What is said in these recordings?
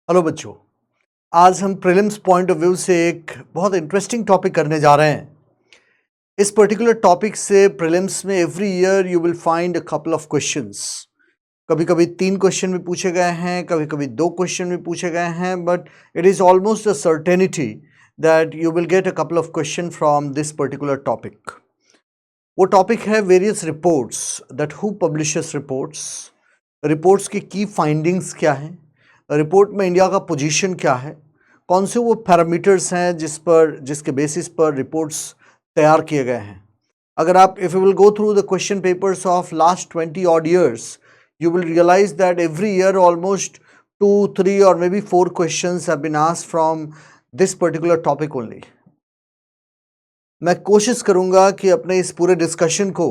Hello बच्चों, आज हम प्रीलिम्स पॉइंट ऑफ व्यू से एक बहुत इंटरेस्टिंग टॉपिक करने जा रहे हैं। इस पर्टिकुलर टॉपिक से प्रीलिम्स में every year you will find a couple of questions. कभी कभी 3 क्वेश्चन भी पूछे गए हैं, कभी कभी 2 क्वेश्चन भी पूछे गए हैं, but it is almost a certainty that you will get a couple of question from this particular topic. वो टॉपिक है various reports, that who publishes reports, reports की फाइंडिंग्स क्या हैं, रिपोर्ट में इंडिया का पोजीशन क्या है, कौन से वो पैरामीटर्स हैं जिसके बेसिस पर रिपोर्ट्स तैयार किए गए हैं। अगर आप if you will go through the question papers of last 20 odd years, you will realize that every year almost 2, 3 or maybe 4 questions have been asked from this particular topic only. मैं कोशिश करूंगा कि अपने इस पूरे डिस्कशन को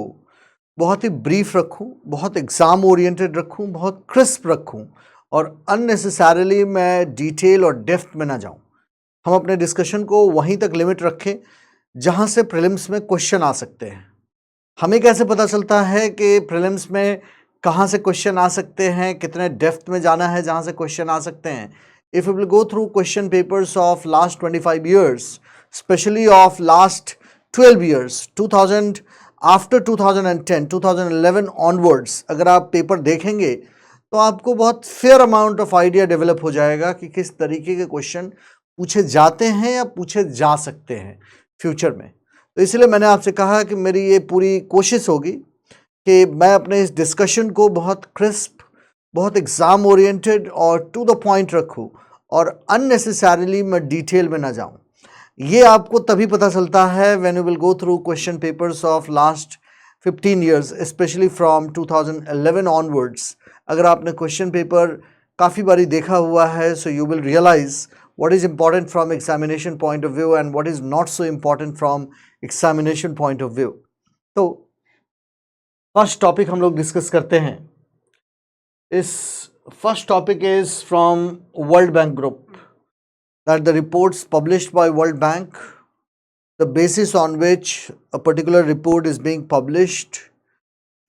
बहुत ही brief रखूं, बहुत एग्जाम ओरिएंटेड रखूं, बहुत क्रिस्प रखूं और अननेसेसरली मैं डिटेल और डेप्थ में ना जाऊं। हम अपने डिस्कशन को वहीं तक लिमिट रखें जहां से प्रीलिम्स में क्वेश्चन आ सकते हैं। हमें कैसे पता चलता है कि प्रीलिम्स में कहां से क्वेश्चन आ सकते हैं, कितने डेप्थ में जाना है जहां से क्वेश्चन आ सकते हैं। If you will go through question papers of last 25 years, specially of last 12 years, 2000 after 2010, 2011 onwards, अगर आप पेपर देखेंगे तो आपको बहुत fair amount of idea develop हो जाएगा कि किस तरीके के क्वेश्चन पूछे जाते हैं या पूछे जा सकते हैं फ्यूचर में। तो इसलिए मैंने आपसे कहा कि मेरी ये पूरी कोशिश होगी कि मैं अपने इस डिस्कशन को बहुत क्रिस्प, बहुत एग्जाम ओरिएंटेड और टू द पॉइंट रखूं और अननेसेसरली मैं डिटेल में ना जाऊं। ये आपको तभी पता चलता है when you will go through question papers of last 15 years, specially from 2011 onwards. अगर आपने क्वेश्चन पेपर काफ़ी बारी देखा हुआ है, so you will realise what is important from examination point of view and what is not so important from examination point of view. तो first topic हम लोग डिस्कस करते हैं। इस first topic is from world bank group, that the reports published by World Bank, the basis on which a particular report is being published,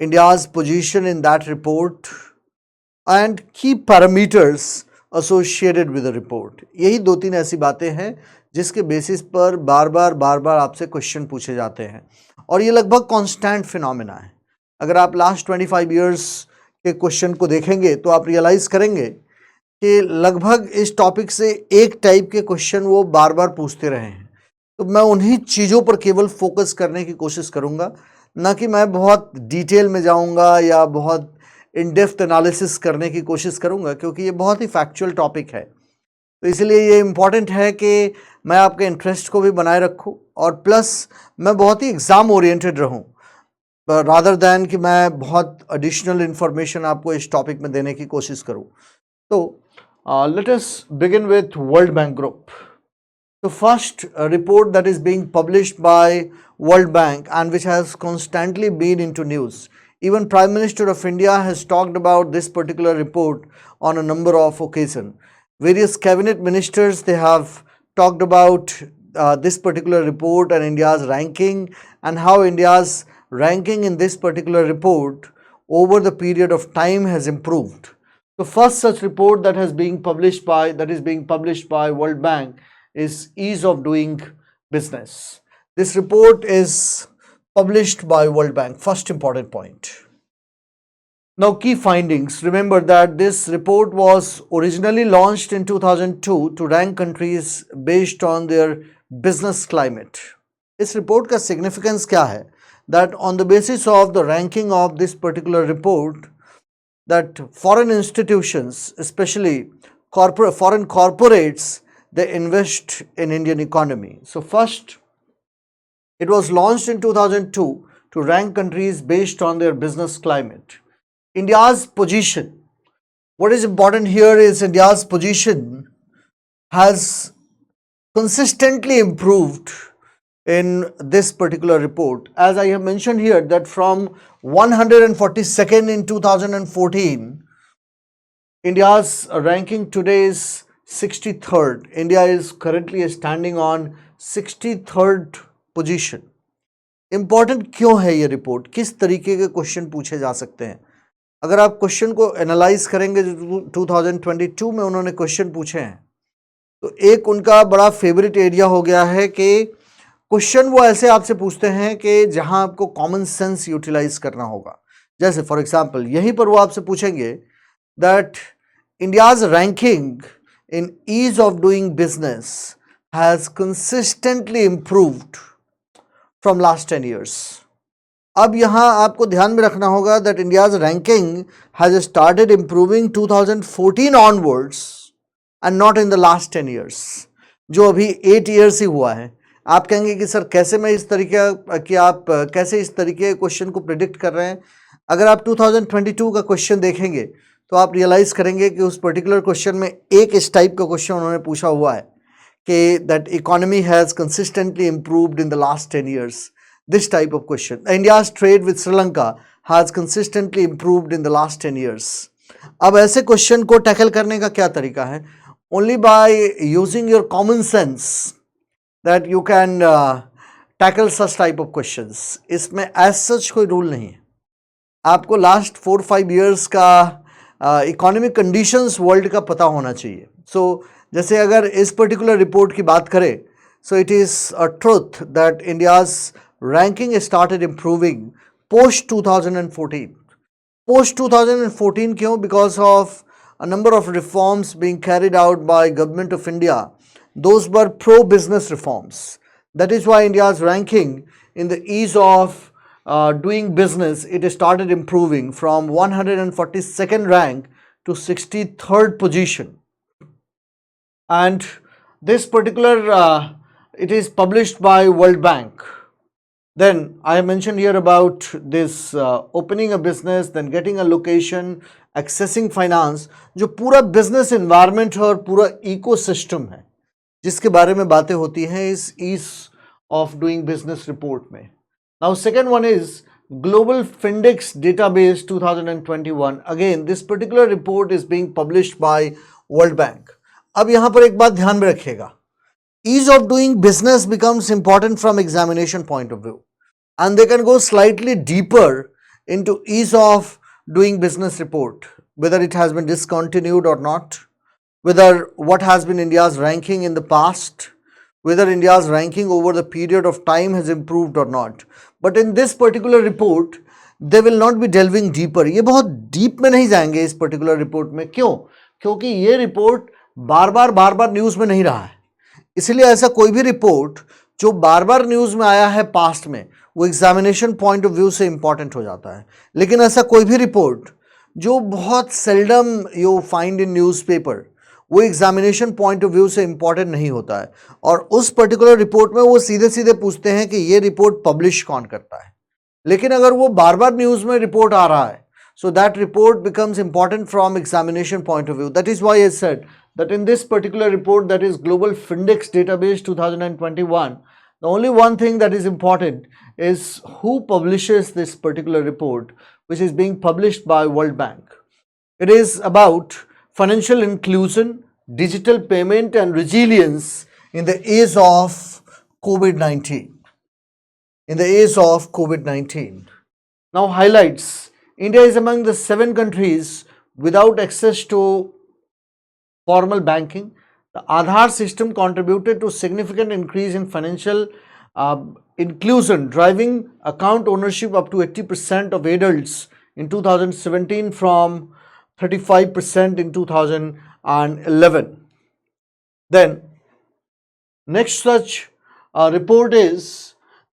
India's position in that report and key parameters associated with the report। यही 2-3 ऐसी बातें हैं जिसके basis पर बार बार आपसे question पूछे जाते हैं और ये लगभग कांस्टेंट फिनोमेना है। अगर आप लास्ट 25 years के क्वेश्चन को देखेंगे तो आप रियलाइज करेंगे कि लगभग इस टॉपिक से एक टाइप के क्वेश्चन वो बार बार पूछते रहे हैं। तो मैं उन्हीं चीज़ों पर केवल फोकस करने की कोशिश करूंगा, ना कि मैं बहुत डिटेल में जाऊंगा या बहुत इन डेप्थ एनालिसिस करने की कोशिश करूंगा, क्योंकि ये बहुत ही फैक्चुअल टॉपिक है। तो इसलिए ये इम्पॉर्टेंट है कि मैं आपके इंटरेस्ट को भी बनाए रखूं और प्लस मैं बहुत ही एग्ज़ाम ओरिएंटेड रहूं रादर दैन कि मैं बहुत एडिशनल इन्फॉर्मेशन आपको इस टॉपिक में देने की कोशिश करूं। तो let us begin with World Bank Group. The first report that is being published by World Bank and which has constantly been into news. Even Prime Minister of India has talked about this particular report on a number of occasions. Various cabinet ministers, they have talked about this particular report and India's ranking and how India's ranking in this particular report over the period of time has improved. The first such report that is being published by World Bank is Ease of Doing Business. This report is published by World Bank. First important point. Now, key findings. Remember that this report was originally launched in 2002 to rank countries based on their business climate. इस report का significance क्या है? That on the basis of the ranking of this particular report, that foreign institutions, especially foreign corporates, they invest in Indian economy. So first, it was launched in 2002 to rank countries based on their business climate. India's position. What is important here is India's position has consistently improved in this particular report. As I have mentioned here, that from 142nd in 2014, India's ranking today is 63rd. India is currently standing on 63rd position. Important क्यों है ये report, किस तरीके के question पूछे जा सकते हैं? अगर आप क्वेश्चन को एनालाइज करेंगे जो 2022 में उन्होंने क्वेश्चन पूछे हैं, तो एक उनका बड़ा फेवरेट एरिया हो गया है कि क्वेश्चन वो ऐसे आपसे पूछते हैं कि जहां आपको कॉमन सेंस यूटिलाइज करना होगा। जैसे फॉर एग्जांपल यहीं पर वो आपसे पूछेंगे that India's ranking in ease of doing business has consistently improved from last 10 years। अब यहां आपको ध्यान में रखना होगा that India's ranking has started improving 2014 onwards and not in the last 10 years, जो अभी 8 years ही हुआ है। आप कहेंगे कि सर कैसे मैं इस तरीके कि आप कैसे इस तरीके क्वेश्चन को प्रिडिक्ट कर रहे हैं। अगर आप 2022 का क्वेश्चन देखेंगे तो आप रियलाइज करेंगे कि उस पर्टिकुलर क्वेश्चन में एक इस टाइप का क्वेश्चन उन्होंने पूछा हुआ है कि that economy has consistently improved in the last 10 years। This type of question, India's trade with Sri Lanka has consistently improved in the last 10 years। अब ऐसे क्वेश्चन को टैकल करने का क्या तरीका है? Only by using your common sense that you can tackle such type of questions. इसमें as such कोई रूल नहीं है। आपको लास्ट 4-5 years का इकोनॉमिक कंडीशंस वर्ल्ड का पता होना चाहिए। सो जैसे अगर इस पर्टिकुलर रिपोर्ट की बात करें, so it is a truth that India's ranking started improving post 2014। Post 2014 क्यों? Because of a number of reforms being carried out by government of India. Those were pro-business reforms. That is why India's ranking in the ease of doing business, it started improving from 142nd rank to 63rd position. And this particular, it is published by World Bank. Then I mentioned here about this opening a business, then getting a location, accessing finance, जो पूरा business environment है और पूरा ecosystem है जिसके बारे में बातें होती हैं इस ease of doing business report में। Now second one is Global Findex Database 2021. Again this particular report is being published by World Bank. अब यहाँ पर एक बात ध्यान में रखिएगा, ease of doing business becomes important from examination point of view, and they can go slightly deeper into ease of doing business report, whether it has been discontinued or not, whether what has been India's ranking in the past, whether India's ranking over the period of time has improved or not. But in this particular report, they will not be delving deeper. ये बहुत deep में नहीं जाएंगे इस particular report में। क्यों? क्योंकि ये report बार बार न्यूज़ में नहीं रहा है। इसलिए ऐसा कोई भी रिपोर्ट जो बार बार न्यूज़ में आया है पास्ट में, वो एग्जामिनेशन पॉइंट ऑफ व्यू से इंपॉर्टेंट हो जाता है। लेकिन ऐसा कोई भी रिपोर्ट जो बहुत seldom you find in newspaper, वो एग्जामिनेशन पॉइंट ऑफ व्यू से इंपॉर्टेंट नहीं होता है। और उस पर्टिकुलर रिपोर्ट में वो सीधे सीधे पूछते हैं कि ये रिपोर्ट पब्लिश कौन करता है। लेकिन अगर वो बार बार न्यूज़ में रिपोर्ट आ रहा है, so that report becomes important from examination point of view. That is why I said that in this particular report, that is Global Findex Database 2021, the only one thing that is important is who publishes this particular report, which is being published by World Bank. It is about financial inclusion, digital payment and resilience in the age of COVID-19. In the age of COVID-19. Now highlights. India is among the 7 countries without access to formal banking. The Aadhaar system contributed to significant increase in financial inclusion, driving account ownership up to 80% of adults in 2017 from 35% in 2011. Then next such report is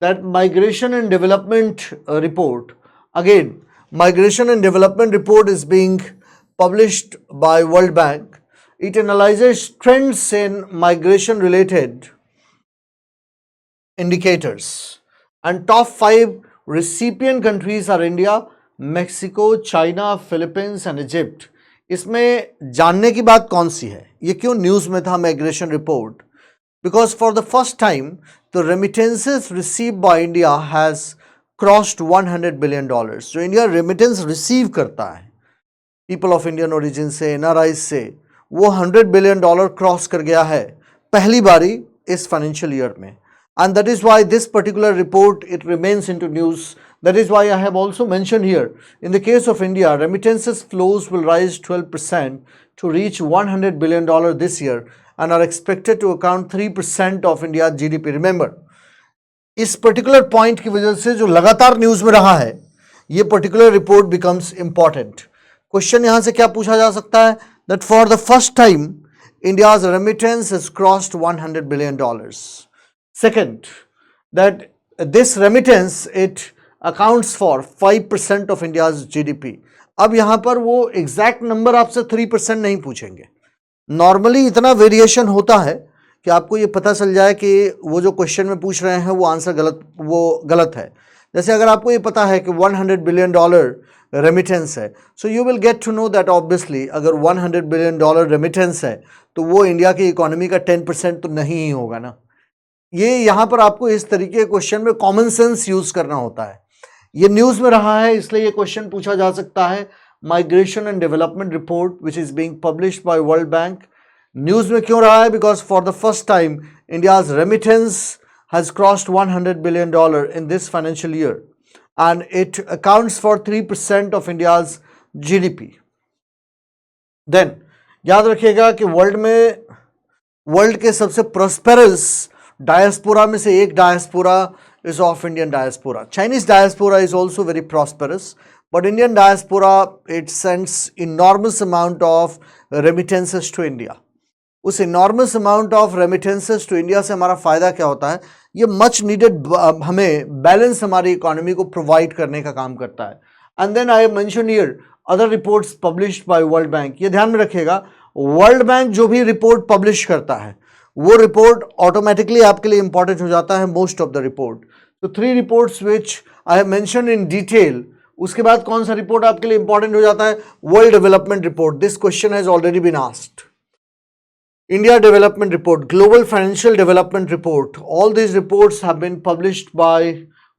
that Migration and Development report. Again, Migration and Development report is being published by World Bank. It analyzes trends in migration related indicators. And top 5 recipient countries are India, Mexico, China, Philippines and Egypt. इसमें जानने की बात कौन सी है? ये क्यों news में था migration report? Because for the first time, the remittances received by India has crossed $100 billion. जो इंडिया रेमिटेंस रिसीव करता है पीपल ऑफ इंडियन ओरिजिन से, एनआरआई से, वो $100 बिलियन क्रॉस कर गया है पहली बारी इस फाइनेंशियल ईयर में। And that is why this particular report it remains into news That is why I have also mentioned here, in the case of India, remittances flows will rise 12% to reach $100 billion this year and are expected to account 3% of India's GDP. Remember, इस particular point की वजह से जो लगातार news में रहा है, ये particular report becomes important. Question यहां से क्या पूछा जा सकता है? That for the first time India's remittance has crossed $100 billion. Second, that this remittance, it accounts for 5% of India's GDP. अब यहाँ पर वो एग्जैक्ट नंबर आपसे 3% नहीं पूछेंगे. नॉर्मली इतना वेरिएशन होता है कि आपको ये पता चल जाए कि वो जो क्वेश्चन में पूछ रहे हैं वो आंसर गलत है. जैसे अगर आपको ये पता है कि $100 बिलियन रेमिटेंस है, so you will get to know that obviously अगर $100 बिलियन रेमिटेंस है तो वो इंडिया की इकोनॉमी का 10% तो नहीं ही होगा ना. ये यहाँ पर आपको इस तरीके के क्वेश्चन में कॉमन सेंस यूज करना होता है. ये न्यूज में रहा है इसलिए ये क्वेश्चन पूछा जा सकता है. Migration and development report which is being published by world bank. News में क्यों रहा है? Because for the first time India's remittance has crossed $100 billion in this financial year and it accounts for 3% of India's GDP. Then याद रखिएगा कि world के सबसे prosperous diaspora में से एक diaspora is of Indian diaspora. Chinese diaspora is also very prosperous, but Indian diaspora, it sends enormous amount of remittances to India. उस enormous amount of remittances to India से हमारा फायदा क्या होता है? ये मच नीडेड हमें बैलेंस हमारी इकोनॉमी को प्रोवाइड करने का काम करता है. And then I mention here other reports published by world bank. ये ध्यान में रखिएगा, वर्ल्ड बैंक जो भी रिपोर्ट पब्लिश करता है वो रिपोर्ट ऑटोमेटिकली आपके लिए इंपॉर्टेंट हो जाता है. मोस्ट ऑफ द रिपोर्ट, तो 3 reports which I have mention in detail. उसके बाद कौन सा रिपोर्ट आपके लिए इंपॉर्टेंट हो जाता है? World development report. This question has already been asked. India Development Report, Global Financial Development Report. All these reports have been published by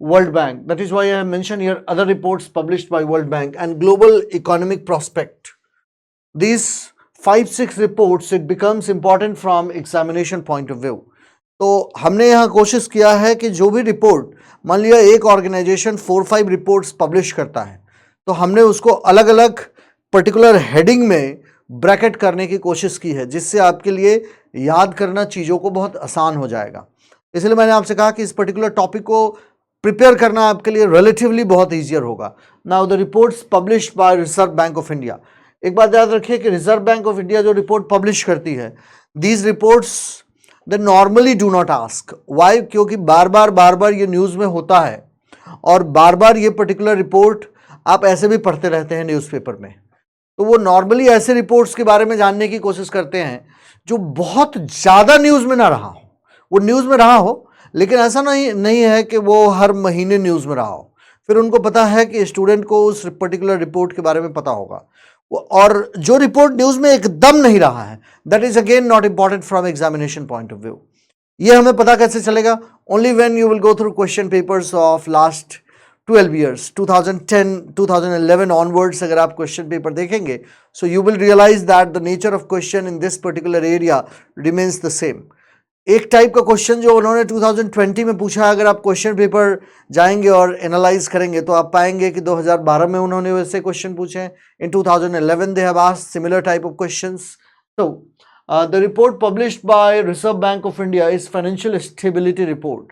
World Bank. That is why I have mentioned here other reports published by World Bank and Global Economic Prospect. These 5-6 reports, it becomes important from examination point of view. तो हमने यहाँ कोशिश किया है कि जो भी report, मान लिया एक ऑर्गेनाइजेशन 4-5 रिपोर्ट्स पब्लिश करता है, तो हमने उसको अलग अलग पर्टिकुलर हेडिंग में ब्रैकेट करने की कोशिश की है, जिससे आपके लिए याद करना चीज़ों को बहुत आसान हो जाएगा. इसलिए मैंने आपसे कहा कि इस पर्टिकुलर टॉपिक को प्रिपेयर करना आपके लिए रिलेटिवली बहुत ईजियर होगा. Now the reports published by reserve bank of India. एक बात याद रखिए कि रिजर्व बैंक ऑफ इंडिया जो रिपोर्ट पब्लिश करती है, these reports they normally do not ask. Why? क्योंकि बार बार ये न्यूज़ में होता है और बार बार ये पर्टिकुलर रिपोर्ट आप ऐसे भी पढ़ते रहते हैं न्यूज़पेपर में. तो वो नॉर्मली ऐसे रिपोर्ट्स के बारे में जानने की कोशिश करते हैं जो बहुत ज़्यादा न्यूज़ में ना रहा हो. वो न्यूज़ में रहा हो लेकिन ऐसा नहीं है कि वो हर महीने न्यूज़ में रहा हो. फिर उनको पता है कि स्टूडेंट को उस पर्टिकुलर रिपोर्ट के बारे में पता होगा. और जो रिपोर्ट न्यूज़ में एकदम नहीं रहा है, that is again not important from examination point of view. ये हमें पता कैसे चलेगा? Only when you will go through question papers of last 12 years, 2010, 2011 onwards अगर आप क्वेश्चन पेपर देखेंगे, so you will realize that the nature of question in this particular area remains the same. एक type का question जो उन्होंने 2020 में पूछा, अगर आप क्वेश्चन पेपर जाएंगे और एनालाइज करेंगे तो आप पाएंगे कि 2012 में उन्होंने वैसे क्वेश्चन पूछे हैं. इन 2011 they have asked similar type of questions. So the report published by Reserve Bank of India is Financial Stability Report,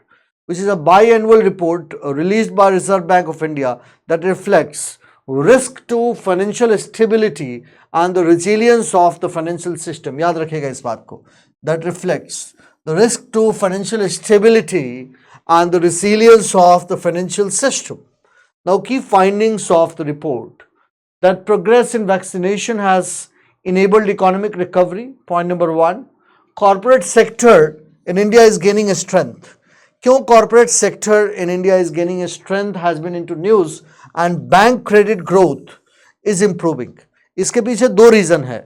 which is a biannual report released by Reserve Bank of India that reflects risk to financial stability and the resilience of the financial system. याद रखिएगा इस बात को. That reflects the risk to financial stability and the resilience of the financial system. Now, key findings of the report: that progress in vaccination has enabled economic recovery. Point number 1. Corporate sector in India is gaining a strength. क्यों corporate sector in India is gaining strength has been into news and bank credit growth is improving. इसके पीछे 2 reason है.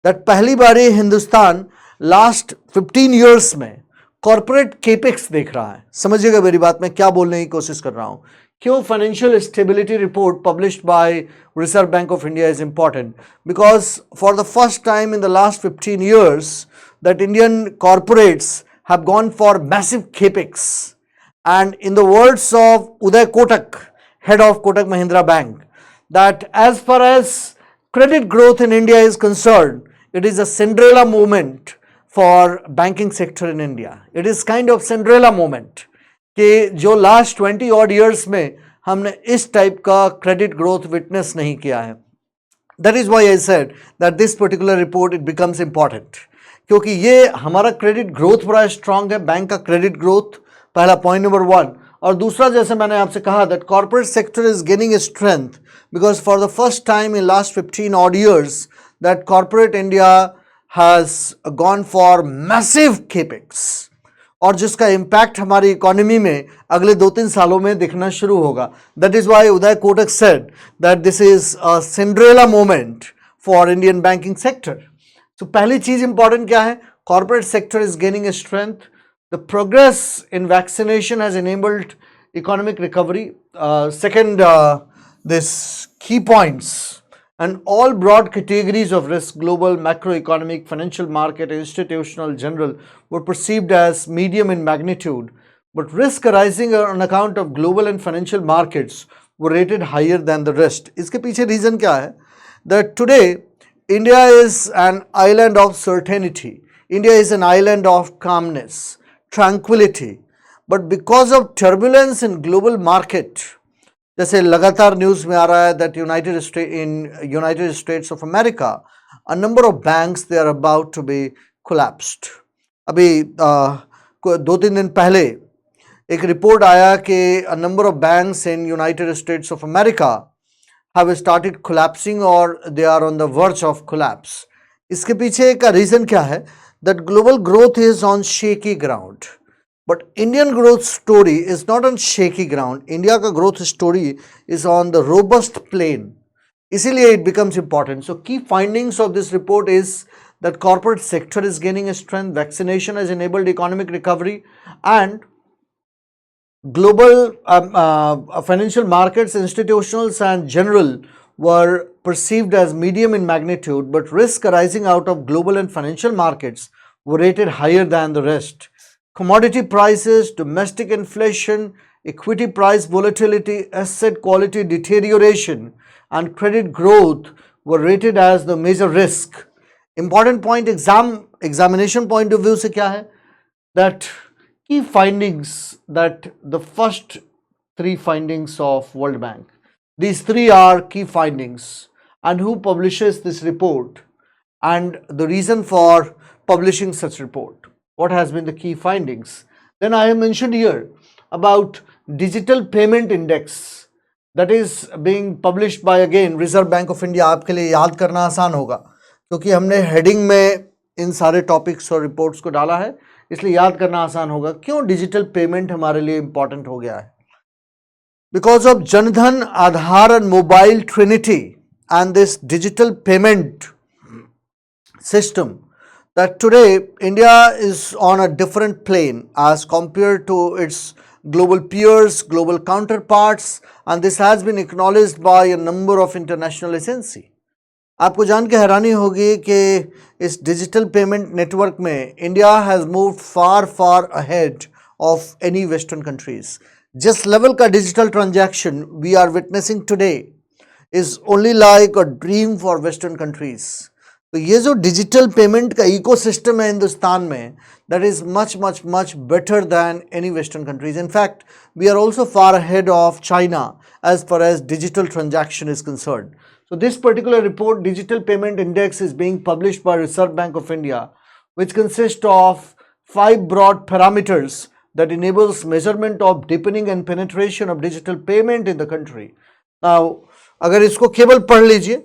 That पहली बारी Hindustan last 15 years में corporate capex देख रहा है. समझिएगा मेरी बात, मैं क्या बोलने की कोशिश कर रहा हूं. क्यों financial stability report published by reserve bank of India is important? Because for the first time in the last 15 years that Indian corporates have gone for massive capex, and in the words of 𝐏𝐇𝐘𝐒, head of Kotak Mahindra Bank, that as far as credit growth in India is concerned, it is a Cinderella moment for banking sector in India. It is kind of Cinderella moment कि जो last 20 odd years में हमने इस type का credit growth witness नहीं किया है. That is why I said that this particular report it becomes important, क्योंकि ये हमारा क्रेडिट ग्रोथ बड़ा स्ट्रांग है, बैंक का क्रेडिट ग्रोथ, पहला पॉइंट नंबर 1. और दूसरा, जैसे मैंने आपसे कहा, that corporate sector is gaining strength because for the first time in last 15 odd years that corporate India has gone for massive capex, और जिसका इम्पैक्ट हमारी इकोनॉमी में अगले 2-3 सालों में दिखना शुरू होगा. That is why Uday Kotak said that this is a Cinderella moment for Indian banking sector. तो पहली चीज इंपॉर्टेंट क्या है? Corporate sector is gaining strength. The progress in vaccination has enabled economic recovery. Second, this key points and all broad categories of risk, global, macroeconomic, financial market, institutional, general, were perceived as medium in magnitude, but risk arising on account of global and financial markets were rated higher than the rest. इसके पीछे reason क्या है? That today India is an island of certainty. India is an island of calmness, tranquility. But because of turbulence in global market, जैसे लगातार news में आ रहा है that United States of America, a number of banks they are about to be collapsed. अभी 2-3 दिन पहले एक report आया कि a number of banks in United States of America have started collapsing or they are on the verge of collapse. इसके पीछे का reason क्या है? That global growth is on shaky ground. But Indian growth story is not on shaky ground. India का growth story is on the robust plane. इसीलिए it becomes important. So key findings of this report is that corporate sector is gaining strength, vaccination has enabled economic recovery, and global financial markets, institutionals and general were perceived as medium in magnitude, but risk arising out of global and financial markets were rated higher than the rest. Commodity prices, domestic inflation, equity price volatility, asset quality deterioration and credit growth were rated as the major risk. Important point examination point of view से क्या है? That key findings, that the first 3 findings of World Bank. These 3 are key findings, and who publishes this report and the reason for publishing such report. What has been the key findings? Then I have mentioned here about digital payment index that is being published by again Reserve Bank of India. आपके लिए याद करना आसान होगा क्योंकि हमने heading में इन सारे टॉपिक्स और रिपोर्ट्स को डाला है, इसलिए याद करना आसान होगा. क्यों डिजिटल पेमेंट हमारे लिए इंपॉर्टेंट हो गया है? Because of Janadhan, Aadhaar and Mobile Trinity and this digital payment system, that today India is on a different plane as compared to its global peers, global counterparts, and this has been acknowledged by a number of international agencies. आपको जान के हैरानी होगी कि इस digital payment network में India has moved far ahead of any western countries. जिस level का digital transaction we are witnessing today is only like a dream for western countries. तो ये जो डिजिटल पेमेंट का इकोसिस्टम है हिंदुस्तान में, that is much better than any western countries. In fact we are also far ahead of China as far as digital transaction is concerned. So this particular report, Digital Payment Index, is being published by Reserve Bank of India, which consists of 5 broad parameters that enables measurement of deepening and penetration of digital payment in the country. Now, अगर इसको केवल पढ़ लीजिए,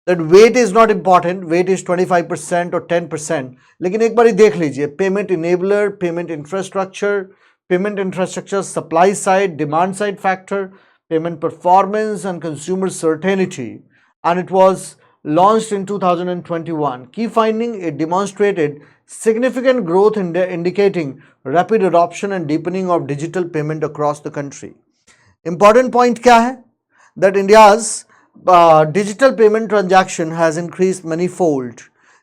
that weight is not important, weight is 25% or 10%, लेकिन एक बार देख लीजिए payment enabler, payment infrastructure, supply side, demand side factor, payment performance and consumer certainty, and it was launched in 2021. Key finding, it demonstrated significant growth indicating rapid adoption and deepening of digital payment across the country. Important point क्या है? That India's digital payment transaction has increased manyfold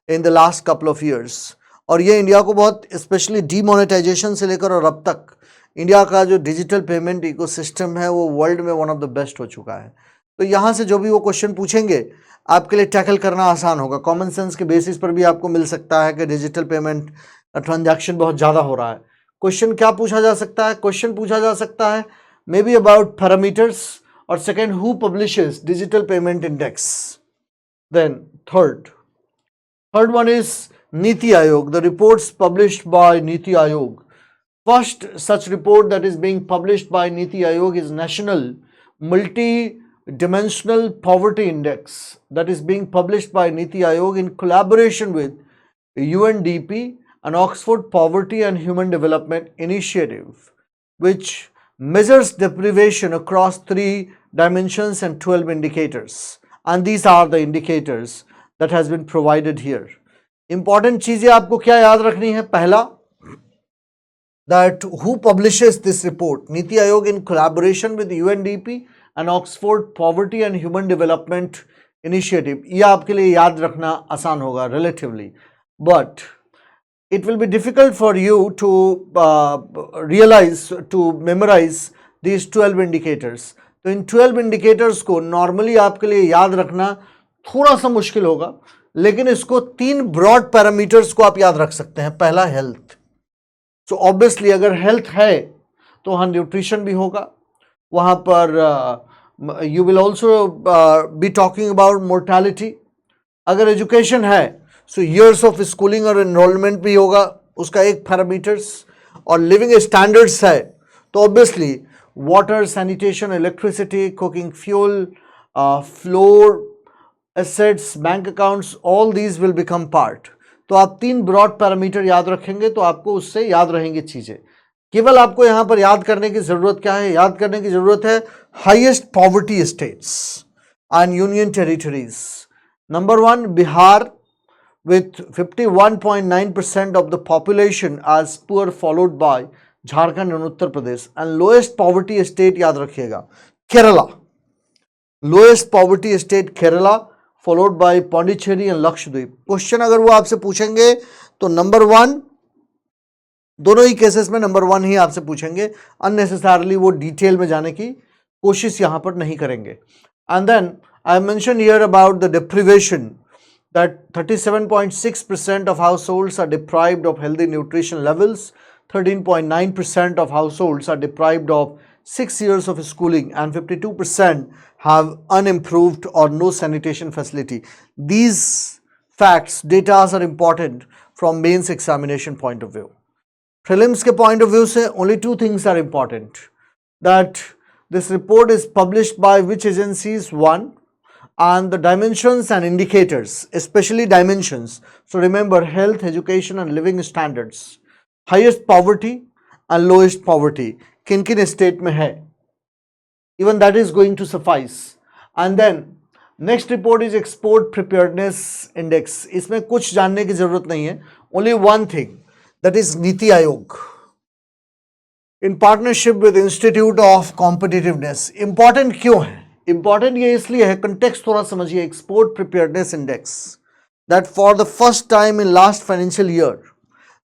in the last couple of years. और ये India को बहुत specially demonetisation से लेकर और अब तक इंडिया का जो डिजिटल पेमेंट इकोसिस्टम है वो वर्ल्ड में वन ऑफ द बेस्ट हो चुका है। तो यहाँ से जो भी वो क्वेश्चन पूछेंगे आपके लिए टैकल करना आसान होगा। कॉमन सेंस के बेसिस पर भी आपको मिल सकता है कि डिजिटल पेमेंट ट्रांजैक्शन बहुत ज़्यादा हो रहा है। क्वेश्चन क्या पूछा जा सकता है? क्वेश्चन पूछा जा सकता है मे बी अबाउट पैरामीटर्स, और second who publishes digital payment index. Then third one is Niti Aayog, the reports published by Niti Aayog. First such report that is being published by Niti Aayog is National Multi-Dimensional Poverty Index, that is being published by Niti Aayog in collaboration with UNDP and Oxford Poverty and Human Development Initiative, which measures deprivation across 3 dimensions and 12 indicators. And these are the indicators that has been provided here. Important चीजें आपको क्या याद रखनी है? पहला, that who publishes this report? Niti Aayog in collaboration with UNDP and Oxford Poverty and Human Development Initiative. ये आपके लिए याद रखना आसान होगा relatively, but it will be difficult for you to memorize these 12 indicators. तो इन 12 indicators को normally आपके लिए याद रखना थोड़ा सा मुश्किल होगा, लेकिन इसको 3 ब्रॉड पैरामीटर्स को आप याद रख सकते हैं। पहला हेल्थ, सो ऑब्वियसली अगर हेल्थ है तो वहाँ न्यूट्रिशन भी होगा, वहाँ पर you will also be talking about mortality. अगर एजुकेशन है सो ईयर्स ऑफ स्कूलिंग और एनरोलमेंट भी होगा, उसका एक पैरामीटर्स। और लिविंग स्टैंडर्ड्स है तो obviously water, sanitation, electricity, cooking fuel, floor, assets, bank accounts, all these will become part. तो आप 3 ब्रॉड पैरामीटर याद रखेंगे तो आपको उससे याद रहेंगी चीजें। केवल आपको यहां पर याद करने की जरूरत क्या है? याद करने की जरूरत है highest poverty states and union territories. Number 1 Bihar with 51.9% of the population as poor, followed by Jharkhand and Uttar Pradesh, and lowest poverty state याद रखिएगा Kerala, lowest poverty state Kerala, followed by Pondicherry and Lakshadweep. Question अगर वो आपसे पूछेंगे तो नंबर 1, दोनों ही केसेस में नंबर 1 ही आपसे पूछेंगे, अननेसेसरली वो डिटेल में जाने की कोशिश यहां पर नहीं करेंगे। And then I mention here about the deprivation that 37.6% of households are deprived of healthy nutrition levels, 13.9% of households are deprived of 6 years of schooling, and 52% have unimproved or no sanitation facility. These facts, data are important from mains examination point of view. Prelims के point of view से only 2 things are important, that this report is published by which agencies? 1, and the dimensions and indicators, especially dimensions. So remember health, education and living standards, highest poverty and lowest poverty किन किन state में है, even that is going to suffice. And then next report is export preparedness index. इसमें कुछ जानने की जरूरत नहीं है, only one thing, that is NITI Aayog in partnership with Institute of Competitiveness. important क्यों है? इंपॉर्टेंट ये इसलिए है, कंटेक्स्ट थोड़ा समझिए। Export preparedness index, that for the first time in last financial year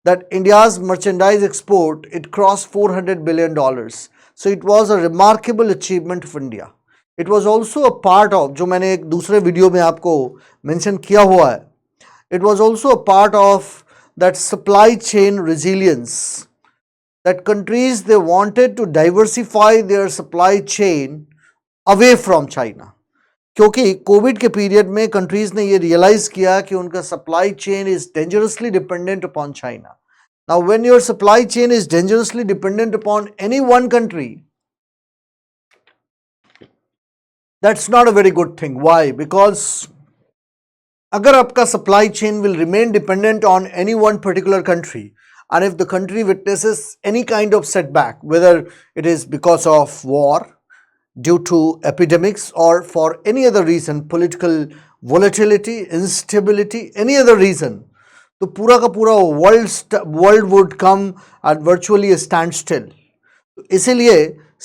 that India's merchandise export it cross $400 billion. So it was a remarkable achievement of India. It was also a part of, जो मैंने एक दूसरे video में आपको mention किया हुआ है, it was also a part of that supply chain resilience, that countries they wanted to diversify their supply chain away from China, क्योंकि कोविड के पीरियड में कंट्रीज ने ये रियलाइज किया कि उनका supply chain is dangerously dependent upon China. Now when your supply chain is dangerously dependent upon any one country, that's not a very good thing. Why? Because अगर आपका supply chain will remain dependent on any one particular country, and if the country witnesses any kind of setback, whether it is because of war, due to epidemics, or for any other reason, political volatility, instability, any other reason, तो पूरा का पूरा world would come at virtually a standstill. इसीलिए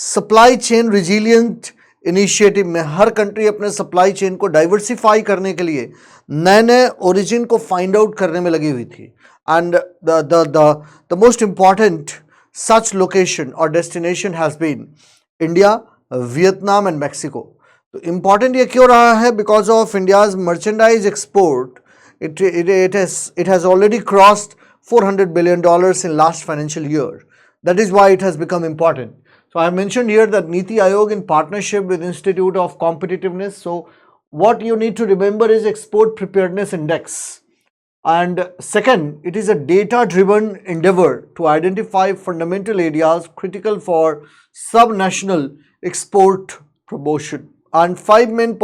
supply chain resilient initiative में हर country अपने supply chain को diversify करने के लिए नए नए ओरिजिन को फाइंड आउट करने में लगी हुई थी। And the most important such location or destination has been India, Vietnam and Mexico. तो important ये क्यों रहा है? Because of India's merchandise export, it has already crossed $400 billion in last financial year. That is why it has become important. So I mentioned here that Niti Aayog in partnership with Institute of Competitiveness. So what you need to remember is Export Preparedness Index. And second, it is a data-driven endeavor to identify fundamental areas critical for sub-national export promotion. And 5 main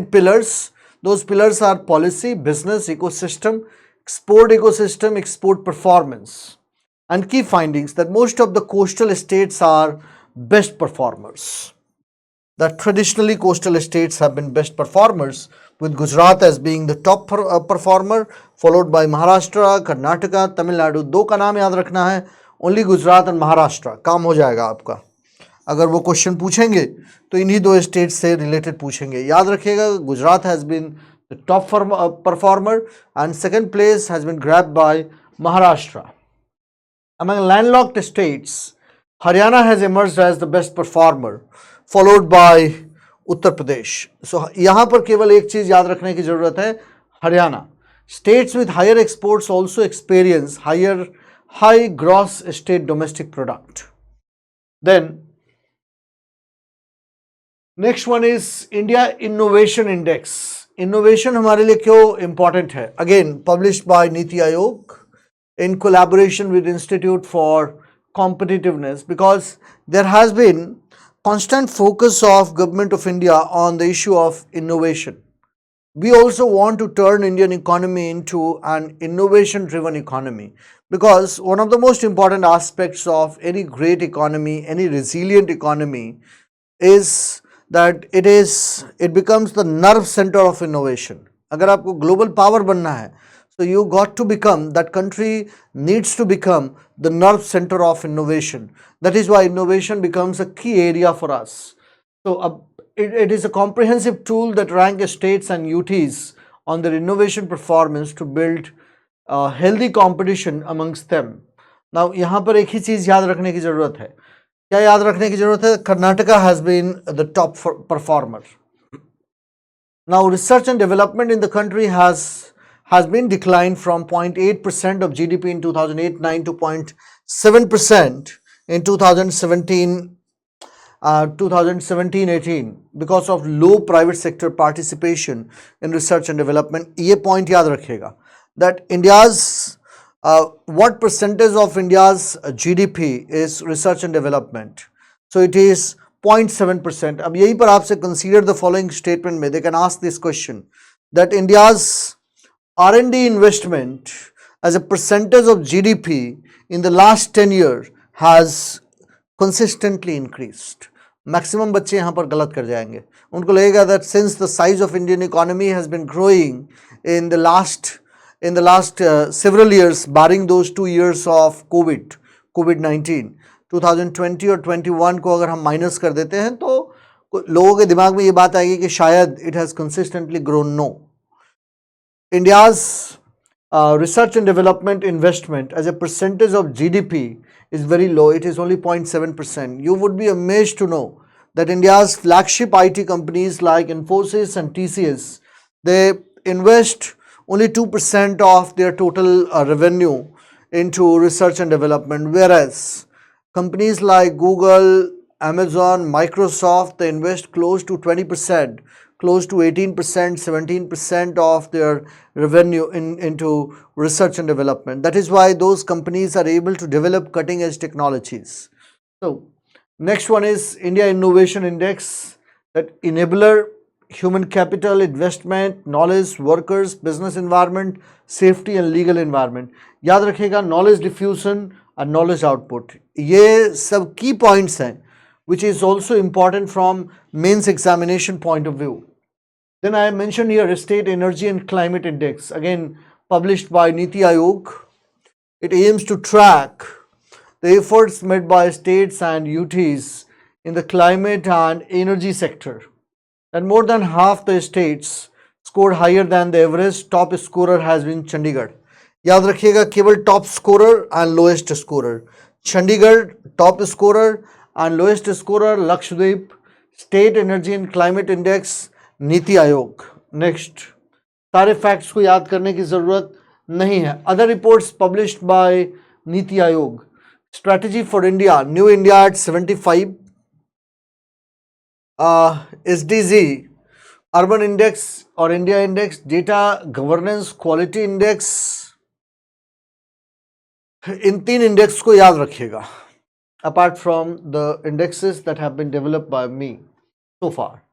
pillars. Those pillars are policy, business, ecosystem, export performance. And key findings that most of the coastal states are best performers. That traditionally coastal states have been best performers, with Gujarat as being the top performer, followed by Maharashtra, Karnataka, Tamil Nadu. 2 का नाम याद रखना है, only Gujarat and Maharashtra. काम हो जाएगा आपका. अगर वो क्वेश्चन पूछेंगे तो इन्हीं 2 स्टेट से रिलेटेड पूछेंगे. याद रखिएगा, Gujarat has been the top performer and second place has been grabbed by Maharashtra. Among landlocked states, Haryana has emerged as the best performer, followed by Uttar Pradesh. सो यहाँ पर केवल एक चीज़ याद रखने की ज़रूरत है, Haryana. States with higher exports also experience high gross state domestic product. Then next one is India Innovation Index. Innovation हमारे लिए क्यों important है? Again published by Niti Aayog in collaboration with Institute for Competitiveness, because there has been constant focus of Government of India on the issue of innovation. We also want to turn Indian economy into an innovation driven economy, because one of the most important aspects of any great economy, any resilient economy, is that it becomes the nerve center of innovation. अगर आपको global power बनना है, so you got to become, that country needs to become the nerve center of innovation. That is why innovation becomes a key area for us. So it is a comprehensive tool that ranks states and UTs on their innovation performance to build healthy competition amongst them. Now यहाँ पर एक ही चीज़ याद रखने की ज़रूरत है. क्या याद रखने की ज़रूरत है? Karnataka has been the top performer. Now research and development in the country has been declined from 0.8% of GDP in 2008-9 to 0.7% in 2017-18 because of low private sector participation in research and development. ये point याद रखिएगा that India's what percentage of India's GDP is research and development. So it is 0.7%. अब यहीं पर आपसे consider the following statement में they can ask this question that India's R&D investment as a percentage of GDP in the last 10 years has consistently increased. Maximum बच्चे यहाँ पर गलत कर जाएंगे. उनको लगेगा that since the size of Indian economy has been growing in the last several years, barring those 2 years of COVID-19, 2020 और 21 को अगर हम माइनस कर देते हैं तो लोगों के दिमाग में ये बात आएगी कि शायद it has consistently grown. No. India's research and development investment as a percentage of GDP is very low. It is only 0.7%. You would be amazed to know that India's flagship IT companies like Infosys and TCS, they invest only 2% of their total revenue into research and development, whereas companies like Google, Amazon, Microsoft, they invest close to 20%, close to 18%, 17% of their revenue into research and development. That is why those companies are able to develop cutting edge technologies. So next one is India Innovation Index, that enabler, human capital, investment, knowledge, workers, business environment, safety and legal environment. याद रखिएगा knowledge diffusion and knowledge output. ये सब key points हैं which is also important from mains examination point of view. Then I mentioned here State Energy and Climate Index, again published by Niti Aayog. It aims to track the efforts made by states and UTs in the climate and energy sector. And more than half the states scored higher than the average. Top scorer has been Chandigarh. याद रखिएगा केवल top scorer and lowest scorer. Chandigarh top scorer and lowest scorer Lakshadweep, State Energy and Climate Index NITI Aayog. Next, सारे facts को याद करने की जरूरत नहीं है. Other reports published by NITI Aayog. Strategy for India, new India at 75, SDG, urban index और India index, data governance quality index. इन 3 इंडेक्स को याद रखिएगा, apart from the indexes that have been developed by me so far.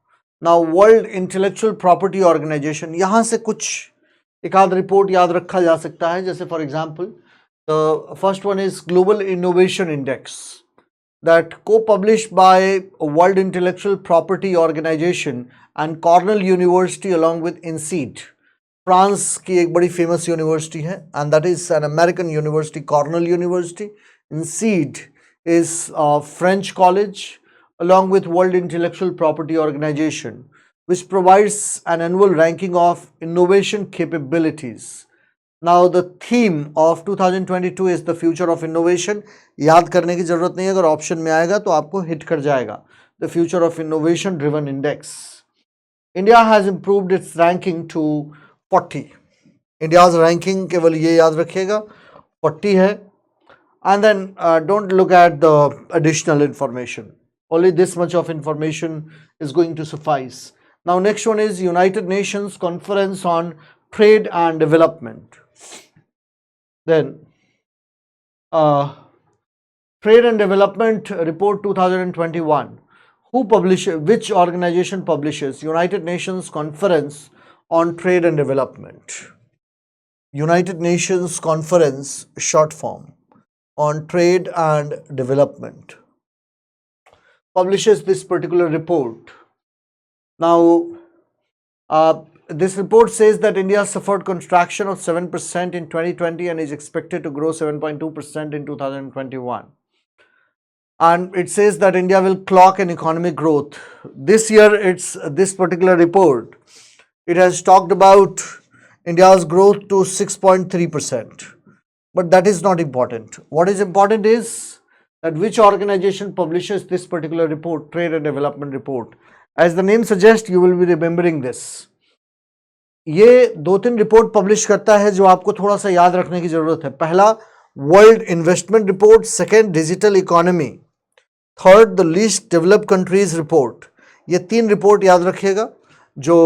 Now World Intellectual Property Organization, यहाँ से कुछ एक आध रिपोर्ट याद रखा जा सकता है. जैसे for example the first one is Global Innovation Index, that co-published by World Intellectual Property Organization and Cornell University along with INSEAD. France की एक बड़ी फेमस यूनिवर्सिटी है and that is an American university, Cornell University. INSEAD is a French college along with World Intellectual Property Organization, which provides an annual ranking of innovation capabilities. Now the theme of 2022 is the future of innovation. याद करने की जरूरत नहीं है, अगर option में आएगा तो आपको हिट कर जाएगा. The future of innovation driven index. India has improved its ranking to 40. India's ranking केवल ये याद रखिएगा 40 है. And then don't look at the additional information. Only this much of information is going to suffice. Now next one is United Nations Conference on Trade and Development. Then Trade and Development Report 2021. Which organization publishes United Nations Conference on Trade and Development? United Nations Conference, short form, on Trade and Development, publishes this particular report. Now, this report says that India suffered contraction of 7% in 2020 and is expected to grow 7.2% in 2021. And it says that India will clock an economic growth. This year, this particular report, it has talked about India's growth to 6.3%. But that is not important. What is important is that which organization publishes this particular report, Trade and Development Report. As the name suggests, you will be remembering this. ये 2-3 report publish करता है जो आपको थोड़ा सा याद रखने की जरूरत है. पहला world investment report, second digital economy, third the least developed countries report. ये 3 रिपोर्ट याद रखिएगा जो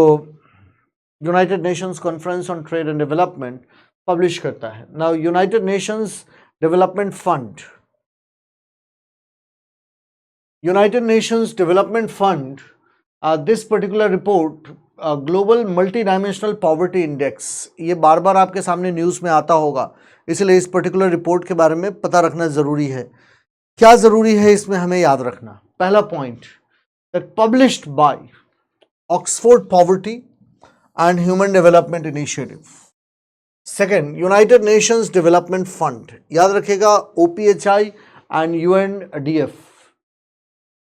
United Nations conference on trade and development publish करता है. Now United Nations development fund, United Nations Development Fund, this particular report, Global Multidimensional Poverty Index, ये बार बार आपके सामने news में आता होगा, इसलिए इस पर्टिकुलर रिपोर्ट के बारे में पता रखना ज़रूरी है. क्या ज़रूरी है इसमें हमें याद रखना? पहला point, that published by Oxford Poverty and Human Development Initiative. Second, United Nations Development Fund, याद रखिएगा OPHI and UNDF.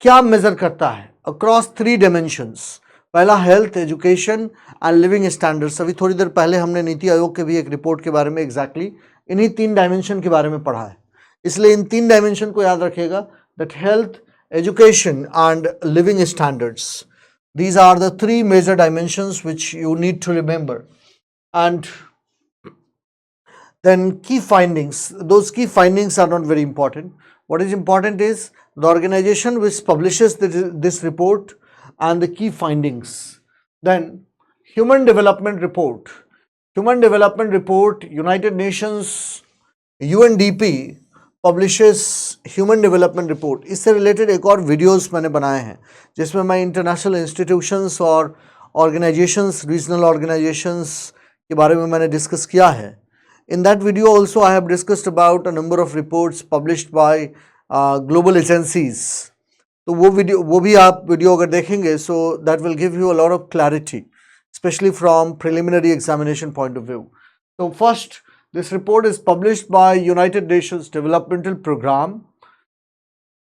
क्या मेजर करता है? Across 3 dimensions. पहला health, education and living standards. अभी थोड़ी देर पहले हमने नीति आयोग के भी एक रिपोर्ट के बारे में एग्जैक्टली इन्हीं 3 डायमेंशन के बारे में पढ़ा है. इसलिए इन 3 डायमेंशन को याद रखिएगा, that health, education and living standards. These are the 3 major dimensions which you need to remember. And then key findings, those key findings are not very important. What is important is the organization which publishes this report and the key findings. Then Human Development Report. Human Development Report, United Nations UNDP publishes Human Development Report. इससे related एक और videos मैंने बनाए हैं जिसमें मैं international institutions और organizations, regional organizations के बारे में मैंने discuss किया है. In that video also I have discussed about a number of reports published by global agencies. तो वो भी आप वीडियो अगर देखेंगे, so that will give you a lot of clarity, especially from preliminary examination point of view. So first, this report is published by United Nations Developmental Program.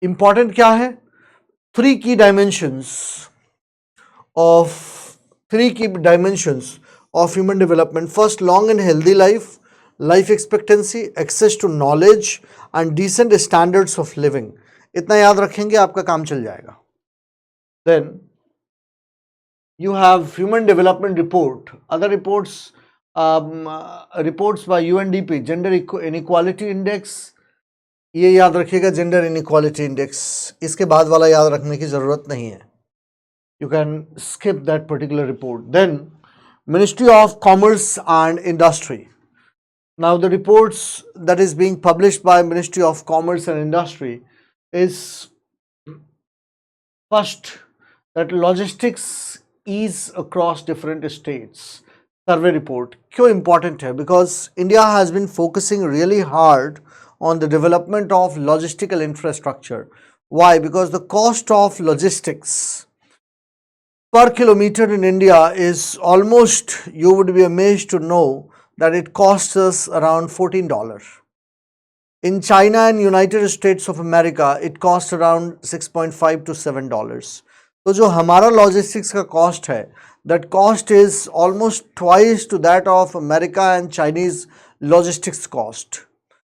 Important क्या है? 3 key dimensions of human development. First, long and healthy life. Life expectancy, access to knowledge and decent standards of living, इतना याद रखेंगे आपका काम चल जाएगा. Then you have human development report, other reports, reports by UNDP, gender inequality index, ये याद रखिएगा जेंडर इनइक्वालिटी इंडेक्स, इसके बाद वाला याद रखने की ज़रूरत नहीं है, you can skip that particular report. Then Ministry of Commerce and Industry. Now the reports that is being published by Ministry of Commerce and Industry is first that logistics ease across different states. Survey report. क्यों important है? Because India has been focusing really hard on the development of logistical infrastructure. Why? Because the cost of logistics per kilometer in India is almost, you would be amazed to know that it costs us around $14. In China and United States of America, it costs around $6.5 to $7. तो जो हमारा logistics का cost है, that cost is almost twice to that of America and Chinese logistics cost.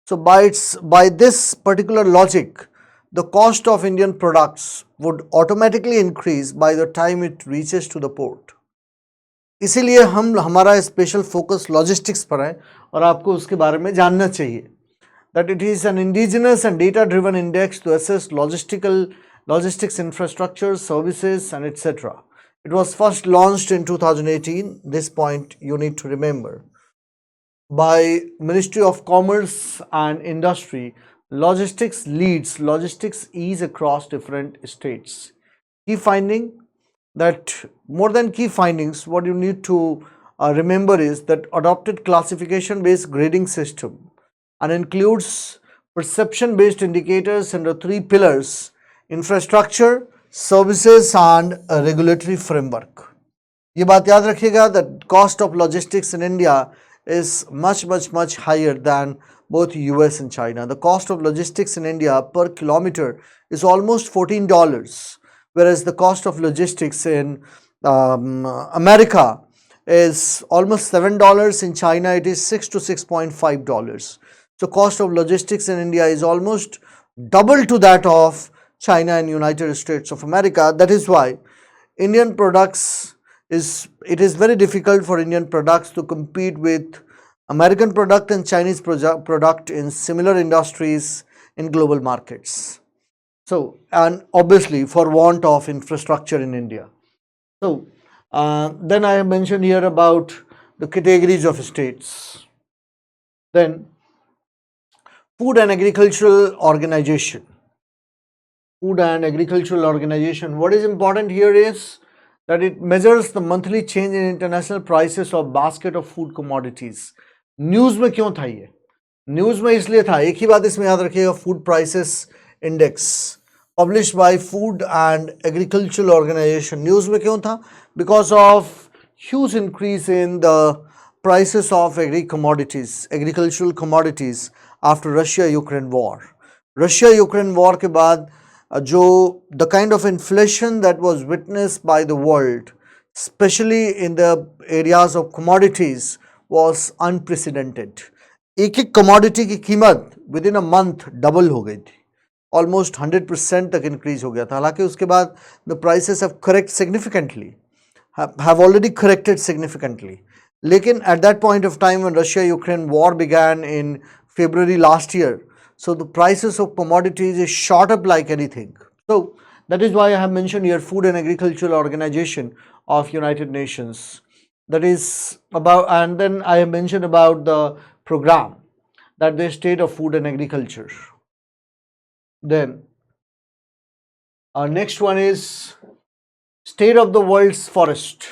So by this particular logic, the cost of Indian products would automatically increase by the time it reaches to the port. इसीलिए हमारा special focus logistics पर है और आपको उसके बारे में जानना चाहिए. That it is an indigenous and data-driven index to assess logistics infrastructure, services, and etc. It was first launched in 2018. This point you need to remember. By Ministry of Commerce and Industry, logistics leads logistics ease across different states. Key finding, that more than key findings, what you need to remember is that adopted classification-based grading system and includes perception-based indicators under 3 pillars: infrastructure, services and a regulatory framework. ये बात याद रखिएगा that cost of logistics in India is much higher than both US and China. The cost of logistics in India per kilometer is almost $14, whereas the cost of logistics in America is almost $7. In China it is $6 to $6.5. So cost of logistics in India is almost double to that of China and United States of America. That is why Indian products it is very difficult for Indian products to compete with American product and Chinese product in similar industries in global markets. So, and obviously for want of infrastructure in India. So then I have mentioned here about the categories of states. Then Food and Agricultural Organization. Food and Agricultural Organization. What is important here is that it measures the monthly change in international prices of basket of food commodities. News में क्यों था ये? News में इसलिए था, एक ही बात इसमें याद रखिएगा, food prices index published by Food and Agricultural Organisation. News में क्यों था? Because of huge increase in the prices of agricultural commodities after Russia Ukraine war. Russia Ukraine war के बाद जो the kind of inflation that was witnessed by the world, specially in the areas of commodities, was unprecedented. एक एक commodity की कीमत within a month double हो गई थी, ऑलमोस्ट 100% तक इंक्रीज हो गया था. हालांकि उसके बाद the prices have correct significantly, have already corrected significantly. लेकिन at that point of time when Russia Ukraine war began in February last year, so the prices of commodities is shot up like anything. So that is why I have mentioned here Food and Agricultural Organization of United Nations. That is about, and then I have mentioned about the program, that the state of food and agriculture. Then our next one is state of the world's forest.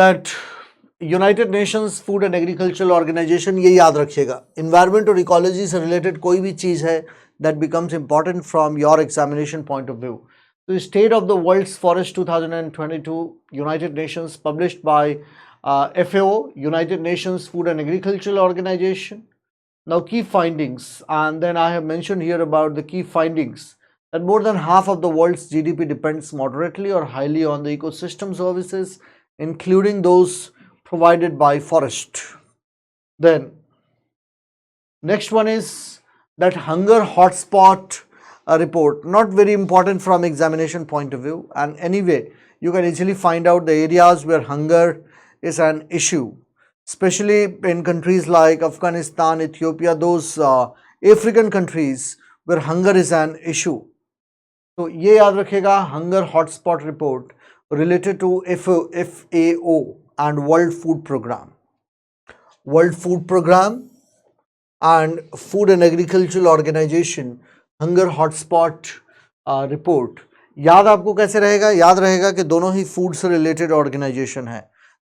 That United Nations Food and Agricultural Organisation, ये याद रखिएगा, environment और ecology से related कोई भी चीज़ है that becomes important from your examination point of view. तो state of the world's forest 2022, United Nations, published by FAO, United Nations Food and Agricultural Organization. Now key findings, and then I have mentioned here about the key findings, that more than half of the world's GDP depends moderately or highly on the ecosystem services, including those provided by forest. Then next one is that hunger hotspot report. Not very important from examination point of view, and anyway you can easily find out the areas where hunger is an issue, especially in countries like Afghanistan, Ethiopia, those African countries where hunger is an issue. तो ये याद रखेगा, hunger hotspot report related to FAO and World Food Program. World Food Program and Food and Agricultural Organization hunger hotspot report याद आपको कैसे रहेगा? याद रहेगा कि दोनों ही फूड से रिलेटेड ऑर्गेनाइजेशन है.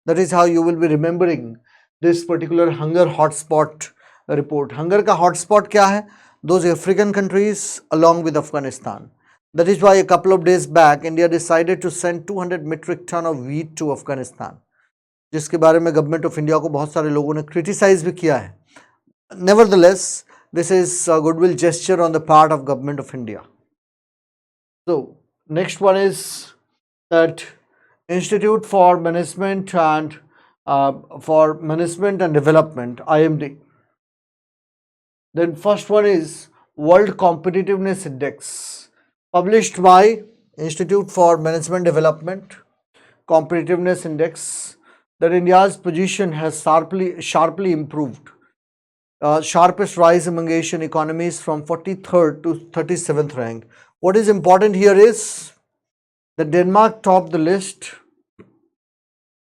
That is how you will be remembering this particular hunger hotspot report. Hunger का हॉटस्पॉट क्या है? Those African countries along with Afghanistan. That is why a couple of days back India decided to send 200 metric ton of wheat to Afghanistan, जिसके बारे में government of India को बहुत सारे लोगों ने क्रिटिसाइज भी किया है. Nevertheless, this is a goodwill gesture on the part of government of India. So next one is that Institute for Management and Development, IMD. Then first one is World Competitiveness Index, published by Institute for Management Development Competitiveness Index, that India's position has sharply improved. Sharpest rise among Asian economies from 43rd to 37th rank. What is important here is that Denmark topped the list.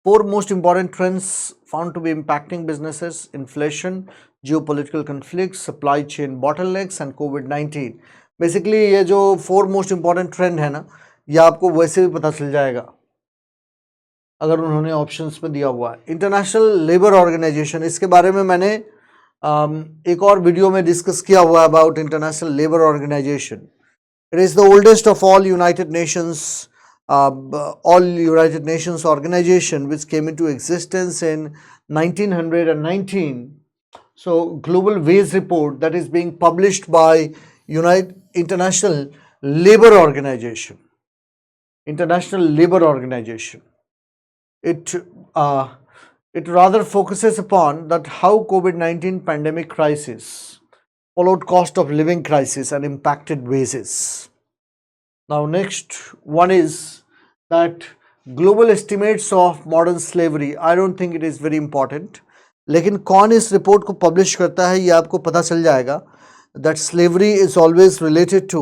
4 most important trends found to be impacting businesses: inflation, geopolitical conflicts, supply chain bottlenecks and COVID-19. Basically ये जो 4 most important trend है ना, ये आपको वैसे भी पता चल जाएगा अगर उन्होंने ऑप्शंस में दिया हुआ है. इंटरनेशनल लेबर ऑर्गेनाइजेशन, इसके बारे में मैंने एक और वीडियो में डिस्कस किया हुआ है about International Labour Organisation. It is the oldest of all United Nations organisation which came into existence in 1919. So global wage report that is being published by International Labour Organization. International Labour Organization. It rather focuses upon that how COVID-19 pandemic crisis followed cost of living crisis and impacted wages. Now next one is that global estimates of modern slavery. I don't think it is very important, लेकिन कौन इस report को publish करता है ये आपको पता चल जाएगा. That slavery is always related to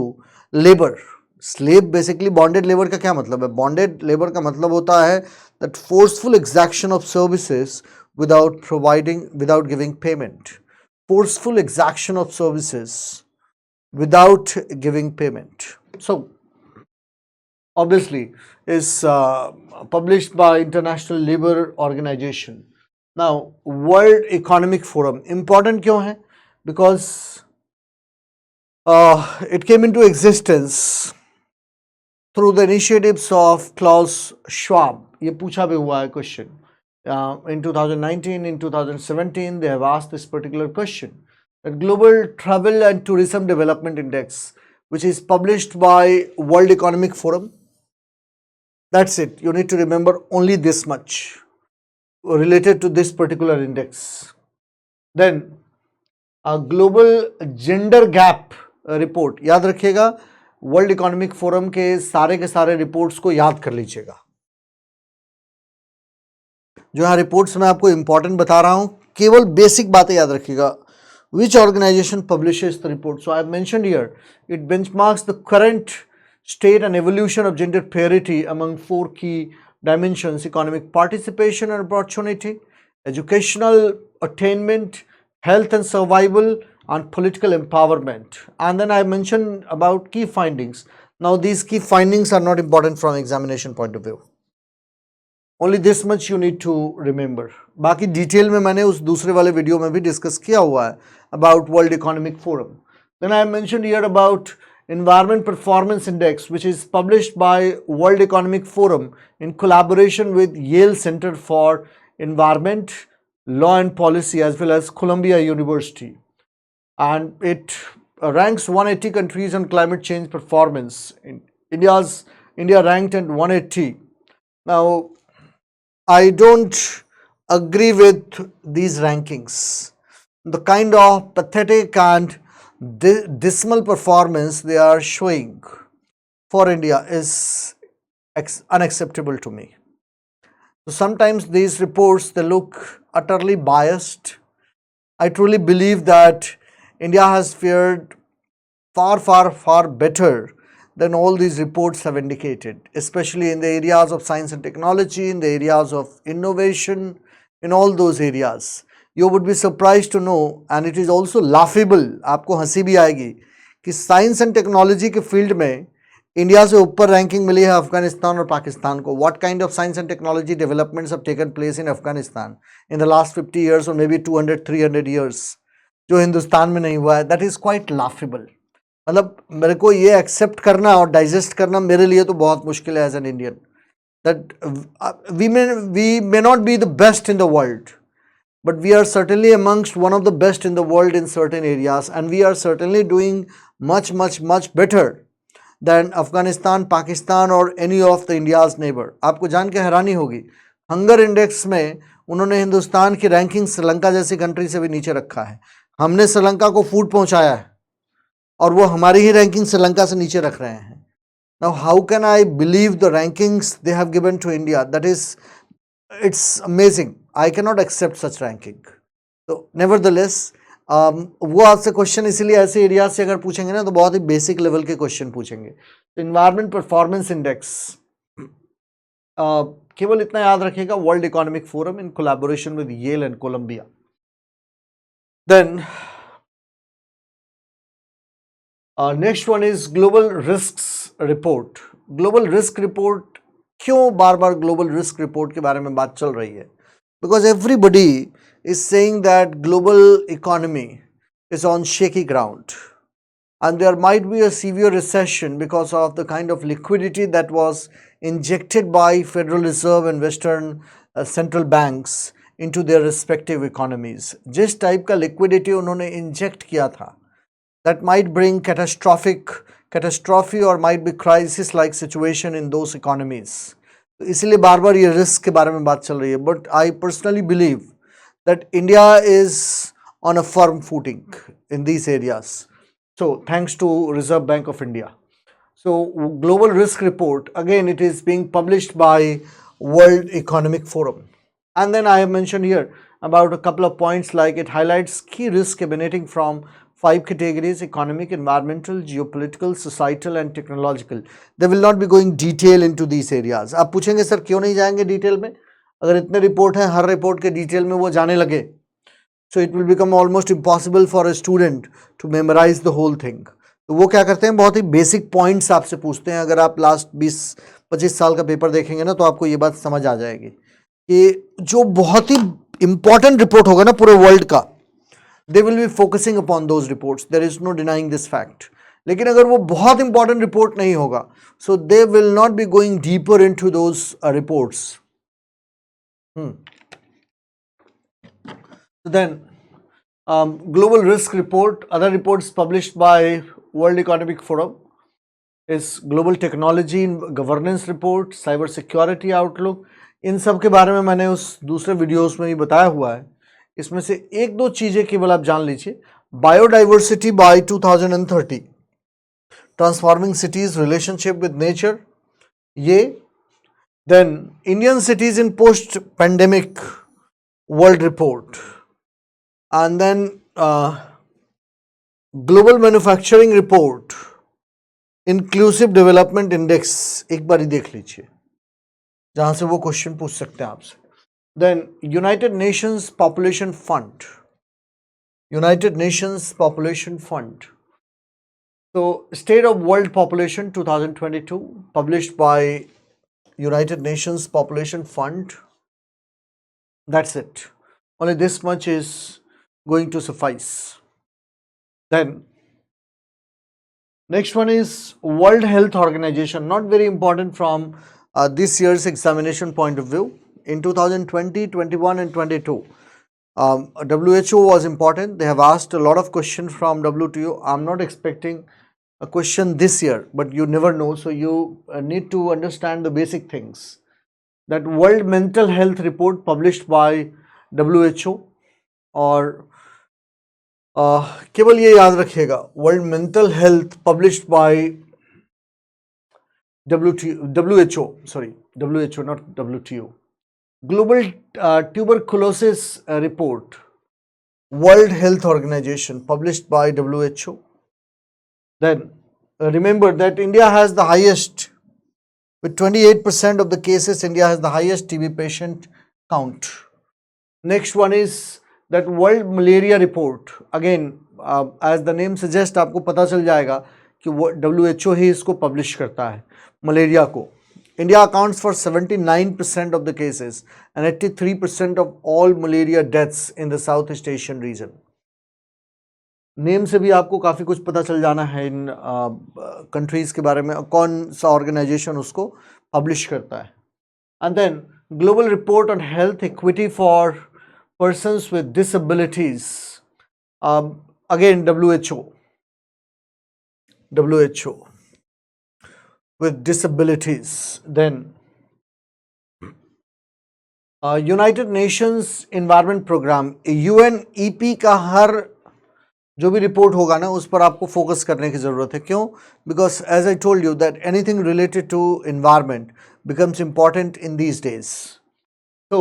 labour. Slave basically bonded labour का क्या मतलब है? बॉन्डेड लेबर का मतलब होता है that forceful exaction of services without giving payment. Forceful exaction of services without giving payment. So obviously is published by International Labour Organization. Now, World Economic Forum, important क्यों है? Because it came into existence through the initiatives of Klaus Schwab. ये पूछा भी हुआ है question. In 2019, in 2017, they have asked this particular question. The Global Travel and Tourism Development Index, which is published by World Economic Forum. That's it. You need to remember only this much related to this particular index. Then a global gender gap report. याद रखिएगा, World Economic forum के सारे reports को याद कर लीजिएगा. जो यहाँ रिपोर्ट्स मैं आपको इंपॉर्टेंट बता रहा हूँ, केवल बेसिक बातें याद रखिएगा. Which organization publishes the report? So I have mentioned here, it benchmarks the current state and evolution of gender parity among 4 key dimensions: economic participation and opportunity, educational attainment, health and survival, and political empowerment. And then I mentioned about key findings. Now these key findings are not important from examination point of view. Only this much you need to remember. बाकी detail में मैंने उस दूसरे वाले video में भी discuss किया हुआ है about World Economic Forum. Then I mentioned here about Environment Performance Index, which is published by World Economic Forum in collaboration with Yale Center for Environment, Law and Policy, as well as Columbia University. And it ranks 180 countries on climate change performance. India ranked at 180. Now, I don't agree with these rankings. the kind of pathetic and dismal performance they are showing for India is unacceptable to me. So sometimes these reports, they look utterly biased. I truly believe that India has fared far better than all these reports have indicated, especially in the areas of science and technology, in the areas of innovation, in all those areas. You would be surprised to know, and it is also laughable, आपको हंसी भी आएगी कि science and technology के field में India से ऊपर ranking मिली है अफगानिस्तान और पाकिस्तान को. What kind of science and technology developments have taken place in Afghanistan in the last 50 years और मे बी 200-300 years, जो हिंदुस्तान में नहीं हुआ है. That is quite laughable. मतलब मेरे को ये एक्सेप्ट करना और डाइजेस्ट करना मेरे लिए तो बहुत मुश्किल है as an Indian, that we may not be the best in the world, but we are certainly amongst one of the best in the world in certain areas, and we are certainly doing much better than Afghanistan, Pakistan or any of the India's neighbor. आपको जान के हैरानी होगी, hunger index में उन्होंने हिंदुस्तान की ranking Sri Lanka जैसी country से भी नीचे रखा है. हमने श्रीलंका को फूड पहुंचाया है और वो हमारी ही रैंकिंग श्रीलंका से नीचे रख रहे हैं. Now how can I believe the rankings they have given to India? That is, it's amazing. I cannot accept such ranking. So nevertheless, वो आपसे क्वेश्चन इसीलिए ऐसे एरिया से अगर पूछेंगे ना तो बहुत ही बेसिक लेवल के क्वेश्चन पूछेंगे. तो इन्वायरमेंट परफॉर्मेंस इंडेक्स, केवल इतना याद रखिएगा, World Economic Forum in collaboration with Yale and Columbia. Then next one is global risks report. Global risk report, क्यों बार बार ग्लोबल रिस्क रिपोर्ट के बारे में बात चल रही है? Because everybody is saying that global economy is on shaky ground and there might be a severe recession because of the kind of liquidity that was injected by Federal Reserve and Western central banks into their respective economies. जिस type का liquidity उन्होंने inject किया था, that might bring catastrophe or might be crisis like situation in those economies. इसलिए बार बार ये risk के बारे में बात चल रही है. But I personally believe that India is on a firm footing in these areas, so thanks to Reserve bank of India. So global risk report, again it is being published by World Economic Forum. And then I have mentioned here about a couple of points, like it highlights key risks emanating from 5 categories: economic, environmental, geopolitical, societal and technological. They will not be going detail into these areas. आप पूछेंगे sir क्यों नहीं जाएंगे detail में? अगर इतने report हैं, हर report के डिटेल में वो जाने लगे, so it will become almost impossible for a student to memorize the whole thing. तो वो क्या करते हैं, बहुत ही बेसिक पॉइंट्स आपसे पूछते हैं. अगर आप लास्ट 20-25 साल का पेपर देखेंगे ना तो आपको ये बात समझ आ जाएगी कि जो बहुत ही इंपॉर्टेंट रिपोर्ट होगा ना पूरे वर्ल्ड का, they will be focusing upon those reports. There is no denying this fact. लेकिन अगर वो बहुत इंपॉर्टेंट रिपोर्ट नहीं होगा, so they will not be going deeper into those reports. Then global risk report, other reports published by World Economic Forum is global technology governance report, cyber security outlook. इन सब के बारे में मैंने उस दूसरे videos में भी बताया हुआ है. इसमें से एक दो चीजें केवल आप जान लीजिए. Biodiversity by 2030, transforming cities, relationship with nature, ये. Then Indian cities in post pandemic world report, and then global manufacturing report, inclusive development index. एक बार ही देख लीजिए जहां से वो क्वेश्चन पूछ सकते हैं आपसे. Then United Nations Population Fund, United Nations Population Fund. तो state of world population 2022 published by United Nations Population Fund. That's it. Only this much is going to suffice. Then next one is World Health Organization, not very important from this year's examination point of view. In 2020, 21 and 22, WHO was important. They have asked a lot of questions from WTO. I'm not expecting a question this year, but you never know, so you need to understand the basic things. That World Mental Health Report published by WHO, or केवल ये याद रखिएगा, world mental health published by WHO, sorry, WHO, not WTO. Global tuberculosis report, World Health Organization, published by WHO. Then remember that India has the highest, with 28% of the cases, India has the highest TB patient count. Next one is that World Malaria Report. Again, as the name suggests, आपको पता चल जाएगा कि WHO ही इसको publish करता है, malaria को. India accounts for 79% of the cases and 83% of all malaria deaths in the Southeast Asian region. Name से भी आपको काफ़ी कुछ पता चल जाना है इन कंट्रीज़ के बारे में, कौन सा ऑर्गेनाइजेशन उसको पब्लिश करता है. And then global report on health equity for persons with disabilities, again WHO with disabilities. Then United Nations Environment Program, UNEP का हर जो भी रिपोर्ट होगा ना उस पर आपको फोकस करने की ज़रूरत है. क्यों? Because as I told you that anything related to environment becomes important in these days. So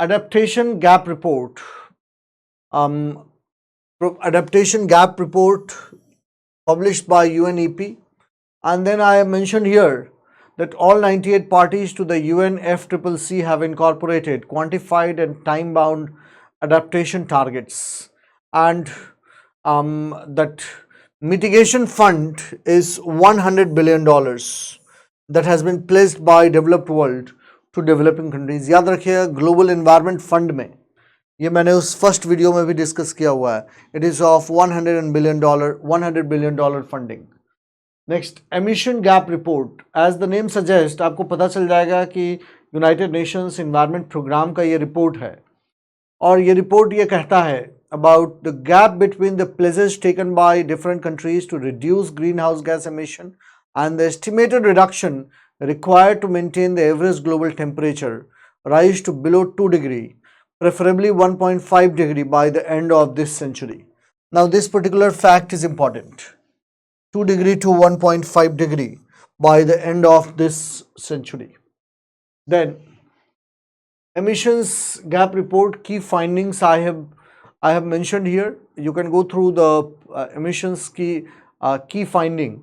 adaptation gap report, adaptation gap report published by UNEP. And then I mentioned here that all 98 parties to the UNFCCC have incorporated quantified and time-bound adaptation targets, and that mitigation fund is $100 billion that has been pledged by developed world to developing countries. याद रखिएगा, global environment fund में, ये मैंने उस first video में भी discuss किया हुआ है, it is of $100 billion funding. Next, emission gap report. As the name suggest, आपको पता चल जाएगा कि यूनाइटेड नेशंस एनवायरनमेंट प्रोग्राम का ये रिपोर्ट है, और ये रिपोर्ट ये कहता है about the gap between the pledges taken by different countries to reduce greenhouse gas emission and the estimated reduction required to maintain the average global temperature rise to below 2 degree, preferably 1.5 degree by the end of this century. Now this particular fact is important. 2 degree to 1.5 degree by the end of this century. Then emissions gap report, key findings I have mentioned here. You can go through the emissions key finding,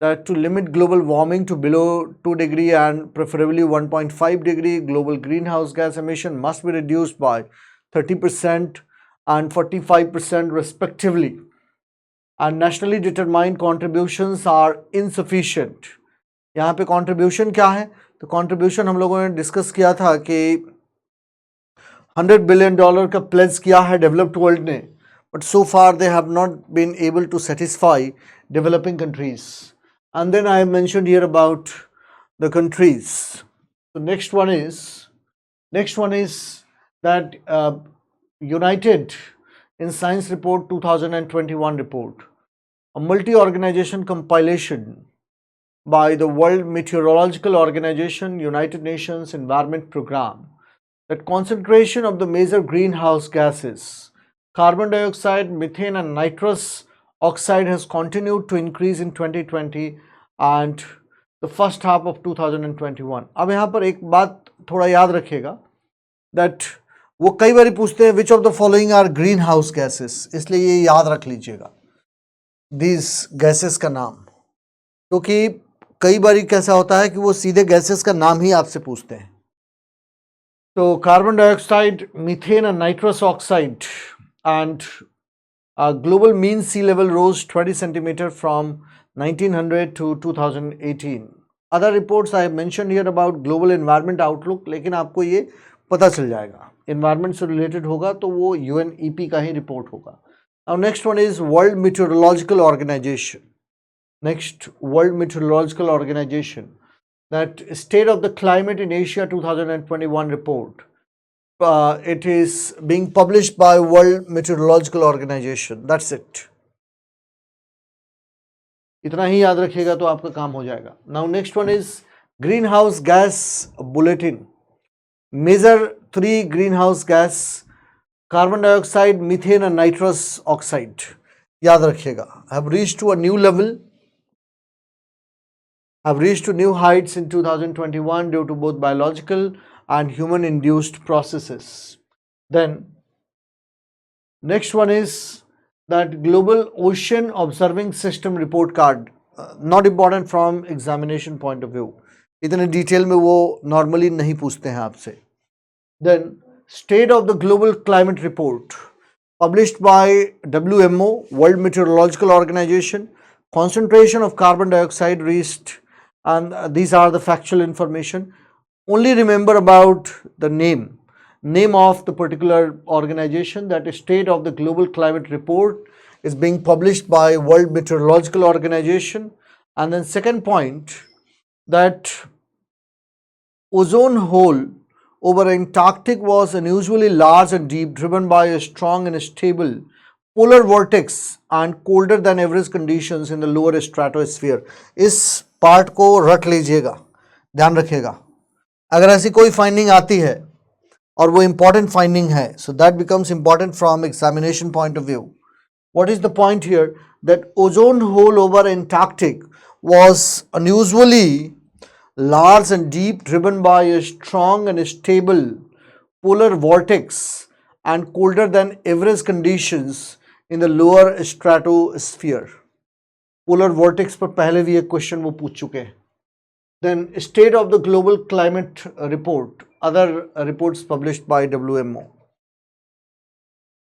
that to limit global warming to below 2 degree and preferably 1.5 degree, global greenhouse gas emission must be reduced by 30% and 45% respectively, and nationally determined contributions are insufficient. यहाँ पे contribution क्या है? तो contribution हम लोगों ने discuss किया था कि $100 बिलियन का प्लेज किया है डेवलप्ड वर्ल्ड ने, but so far they have not been able to satisfy developing countries. And then I mentioned here about the countries. So next one is that United in Science Report 2021 report, a multi-organization compilation by the World Meteorological Organization, United Nations Environment Program, that concentration of the major greenhouse gases, carbon dioxide, methane and nitrous oxide has continued to increase in 2020 and the first half of 2021. अब यहाँ पर एक बात थोड़ा याद रखिएगा, that वो कई बार पूछते हैं which of the following are greenhouse gases, इसलिए ये याद रख लीजिएगा these gases का नाम, क्योंकि कई बार कैसा होता है कि वो सीधे gases का नाम ही आपसे पूछते हैं. So carbon dioxide, methane and nitrous oxide, and global mean sea level rose 20 centimeter from 1900 to 2018. Other reports I have mentioned here about global environment outlook, लेकिन आपको ये पता चल जाएगा, environment से related होगा तो वो UNEP का ही report होगा. Now next one is World Meteorological Organization. Next, World Meteorological Organization, that State of the Climate in Asia 2021 report. It is being published by World Meteorological Organization. That's it. इतना ही याद रखिएगा तो आपका काम हो जाएगा. Now next one is Greenhouse Gas Bulletin. Measure 3 greenhouse gas carbon dioxide, methane and nitrous oxide, याद रखिएगा, have reached to a new level, have reached to new heights in 2021 due to both biological and human induced processes. Then next one is that global ocean observing system report card, not important from examination point of view, इतने detail में वो normally नहीं पूछते हैं आपसे. Then state of the global climate report published by WMO, World Meteorological Organization, concentration of carbon dioxide reached, and these are the factual information. Only remember about the name of the particular organization, that is state of the global climate report is being published by World Meteorological Organization. And then second point, that ozone hole over Antarctic was unusually large and deep, driven by a strong and stable polar vortex and colder than average conditions in the lower stratosphere. इस part को रट लीजिएगा, ध्यान रखिएगा. अगर ऐसी कोई finding आती है और वो इंपॉर्टेंट फाइंडिंग है, so that becomes important from examination point of view. What is the point here? That ozone hole over Antarctic was unusually large and deep, driven by a strong and stable polar vortex and colder than average conditions in the lower stratosphere. Polar vortex पर पहले भी एक question वो पूछ चुके हैं. Then state of the global climate report, other reports published by WMO.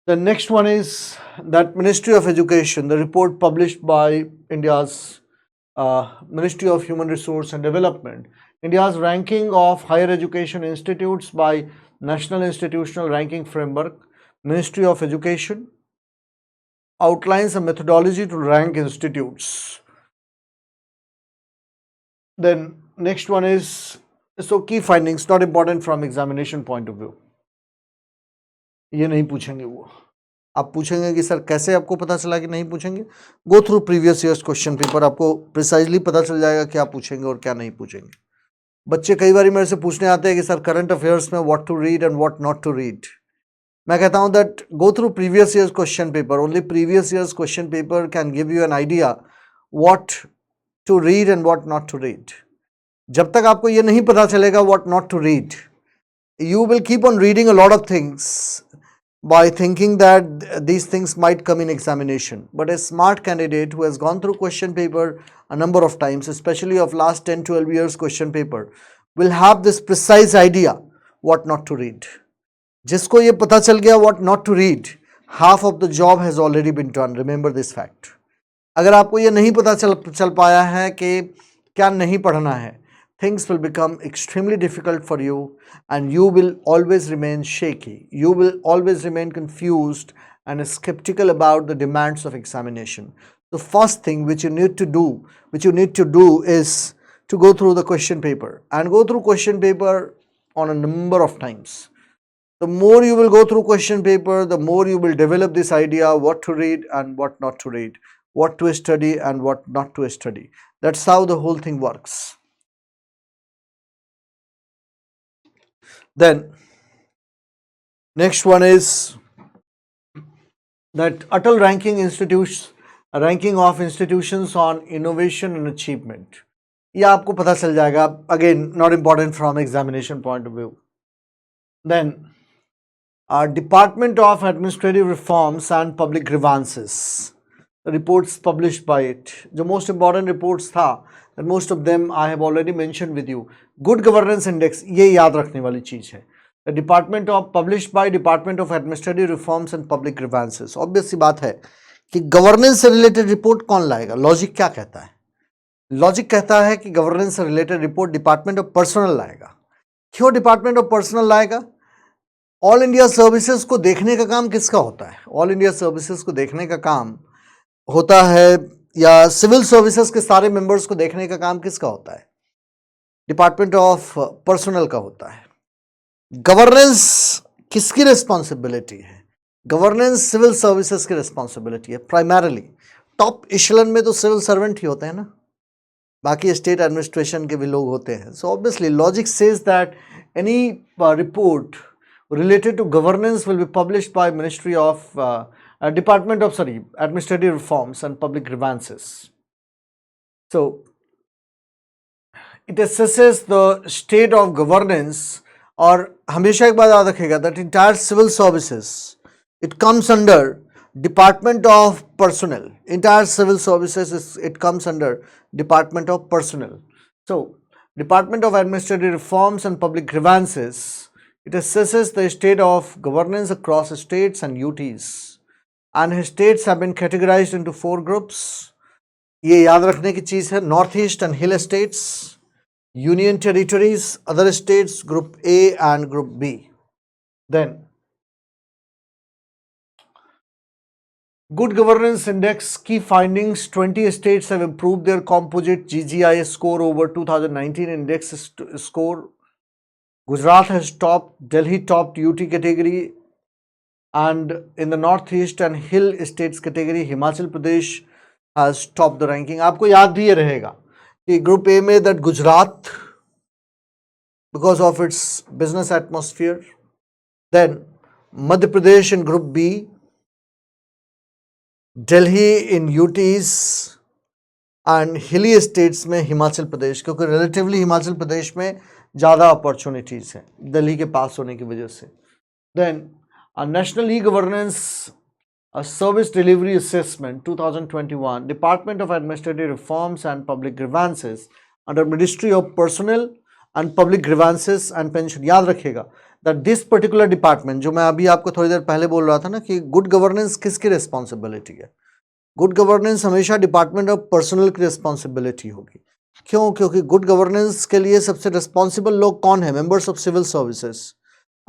The next one is that Ministry of Education, the report published by India's Ministry of Human Resource and Development, India's ranking of higher education institutes by National Institutional Ranking Framework. Ministry of Education outlines a methodology to rank institutes. Then next one is, so key findings, not important from examination point of view. ये नहीं पूछेंगे वो, आप पूछेंगे कि sir कैसे आपको पता चला कि नहीं पूछेंगे. गो through previous years question paper, आपको प्रिसाइजली पता चल जाएगा क्या पूछेंगे और क्या नहीं पूछेंगे. बच्चे कई बार मेरे से पूछने आते हैं कि सर करंट अफेयर्स में what to read and what not to read. मैं कहता हूं that go through previous years question paper. Only previous years question paper can give you an idea what to read and what not to read. जब तक आपको ये नहीं पता चलेगा what not to read, you will keep on reading a lot of things by thinking that these things might come in examination. But a smart candidate who has gone through question paper a number of times, especially of last 10-12 years question paper, will have this precise idea what not to read. जिसको ये पता चल गया what not to read, half of the job has already been done. Remember this fact. अगर आपको ये नहीं पता चल पाया है कि क्या नहीं पढ़ना है, things will become extremely difficult for you and you will always remain shaky. You will always remain confused and skeptical about the demands of examination. The first thing which you need to do is to go through the question paper, and go through question paper on a number of times. The more you will go through question paper, the more you will develop this idea what to read and what not to read, what to study and what not to study. That's how the whole thing works. Then next one is that Atal ranking of institutions on innovation and achievement. ये आपको पता चल जाएगा, again not important from examination point of view. Then Department of Administrative Reforms and Public Grievances, the reports published by it. जो most important reports था, and most of them I have already mentioned with you. Good Governance Index, ये याद रखने वाली चीज़ है. The published by Department of Administrative Reforms and Public Grievances. Obvious सी बात है कि गवर्नेंस से रिलेटेड रिपोर्ट कौन लाएगा. लॉजिक क्या कहता है? लॉजिक कहता है कि गवर्नेंस से related report department of personal लाएगा. क्यों डिपार्टमेंट ऑफ पर्सनल लाएगा? ऑल इंडिया सर्विसेज को देखने का काम किसका होता है? ऑल इंडिया सर्विसेज को देखने का काम होता है, या सिविल सर्विसेज के सारे मेंबर्स को देखने का काम किसका होता है? डिपार्टमेंट ऑफ पर्सनल का होता है. गवर्नेंस किसकी रिस्पॉन्सिबिलिटी है? गवर्नेंस सिविल सर्विसेज की रिस्पॉन्सिबिलिटी है प्राइमरीली. टॉप इशलन में तो सिविल सर्वेंट ही होते हैं ना, बाकी स्टेट एडमिनिस्ट्रेशन के भी लोग होते हैं. So obviously logic says that any report related to governance will be published by Ministry of Department of Administrative Reforms and Public Grievances. So it assesses the state of governance, और हमेशा एक बात याद रखिएगा that entire civil services it comes under Department of Personnel. Entire civil services it comes under Department of Personnel. So Department of Administrative Reforms and Public Grievances, it assesses the state of governance across states and UTs, and states have been categorized into 4 groups. ये याद रखने की चीज़ है, North East and Hill States, Union Territories, other states, Group A and Group B. Then Good Governance Index key findings: 20 states have improved their composite GGI score over 2019 index score. Gujarat has topped, Delhi topped UT category, and in the Northeast and Hill States category, Himachal Pradesh has topped the ranking. आपको याद भी ये रहेगा कि Group A में that Gujarat, because of its business atmosphere, then Madhya Pradesh in Group B, Delhi in UTs and hilly states में हिमाचल प्रदेश, क्योंकि relatively Himachal Pradesh में ज़्यादा अपॉर्चुनिटीज़ हैं दिल्ली के पास होने की वजह से. Then national e governance service delivery assessment 2021, Department of administrative reforms and public Grievances under Ministry of Personnel and public grievances and Pension. याद रखिएगा दैट दिस पर्टिकुलर डिपार्टमेंट, जो मैं अभी आपको थोड़ी देर पहले बोल रहा था ना कि गुड गवर्नेंस किसकी रिस्पॉन्सिबिलिटी है, गुड गवर्नेंस हमेशा डिपार्टमेंट ऑफ पर्सनल की रिस्पॉन्सिबिलिटी होगी. क्यों? क्योंकि गुड गवर्नेंस के लिए सबसे रिस्पॉन्सिबल लोग कौन है? Members of civil services,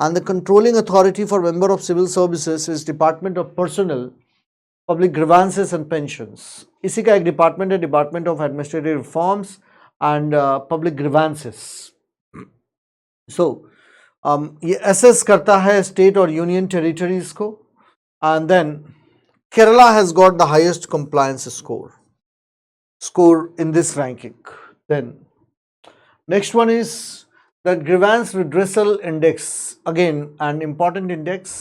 and the controlling authority for member of civil services is department of personnel, public grievances and pensions. इसी का एक डिपार्टमेंट है department of administrative reforms and public grievances. So ये assess करता है state और union territories को, and then Kerala has got the highest compliance score in this ranking. Then next one is the grievance redressal index, again an important index.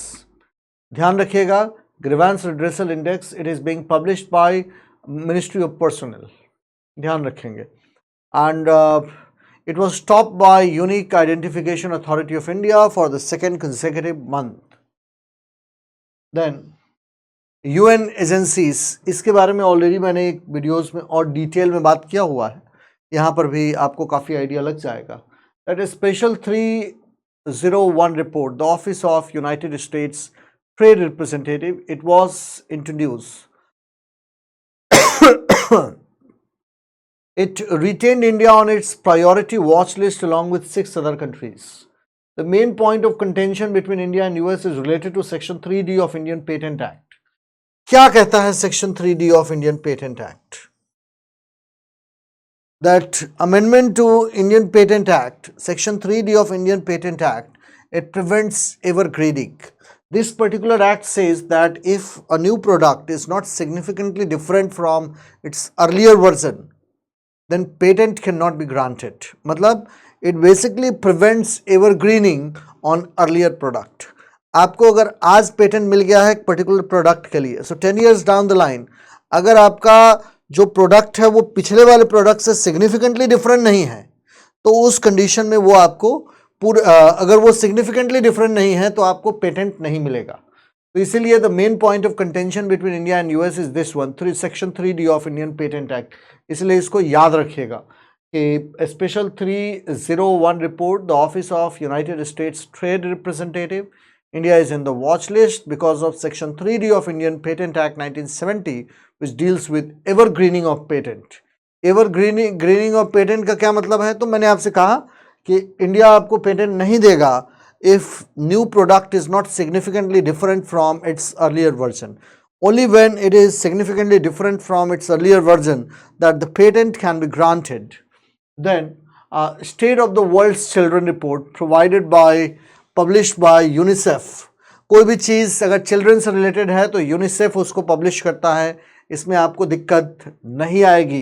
ध्यान रखिएगा, grievance redressal index, it is being published by Ministry of Personnel. ध्यान रखेंगे, and it was topped by Unique Identification Authority of India for the 2nd consecutive month. Then UN agencies, इसके बारे में already मैंने एक videos में और detail में बात किया हुआ है, यहाँ पर भी आपको काफ़ी आइडिया लग जाएगा. That is special 301 report, the office of United states trade representative, it was introduced. It retained India on its priority watch list along with 6 other countries. The main point of contention between India and US is related to Section 3D of Indian Patent Act. क्या कहता है Section 3D of Indian Patent Act? That amendment to Indian Patent Act, Section 3D of Indian Patent Act, it prevents evergreening. This particular act says that if a new product is not significantly different from its earlier version, then patent cannot be granted. मतलब it basically prevents evergreening on earlier product. आपको अगर आज patent मिल गया है एक particular product के लिए, सो 10 years down the line अगर आपका जो प्रोडक्ट है वो पिछले वाले प्रोडक्ट से सिग्निफिकेंटली डिफरेंट नहीं है, तो उस कंडीशन में वो आपको अगर वो सिग्निफिकेंटली डिफरेंट नहीं है तो आपको पेटेंट नहीं मिलेगा. तो इसीलिए the main point of contention between India and US is this one, Section 3D of Indian patent act. इसलिए इसको याद रखिएगा कि special 301 report, the office of United states trade representative, India is in the watch list because of Section 3D of Indian Patent Act 1970, which deals with evergreening of patent. Evergreening of patent का क्या मतलब है? तो मैंने आपसे कहा कि India आपको पेटेंट नहीं देगा if new product is not significantly different from its earlier version. Only when it is significantly different from its earlier version that the patent can be granted. Then State of the World's Children Report provided by publish by UNICEF. कोई भी चीज़ अगर children से related है तो UNICEF उसको publish करता है, इसमें आपको दिक्कत नहीं आएगी.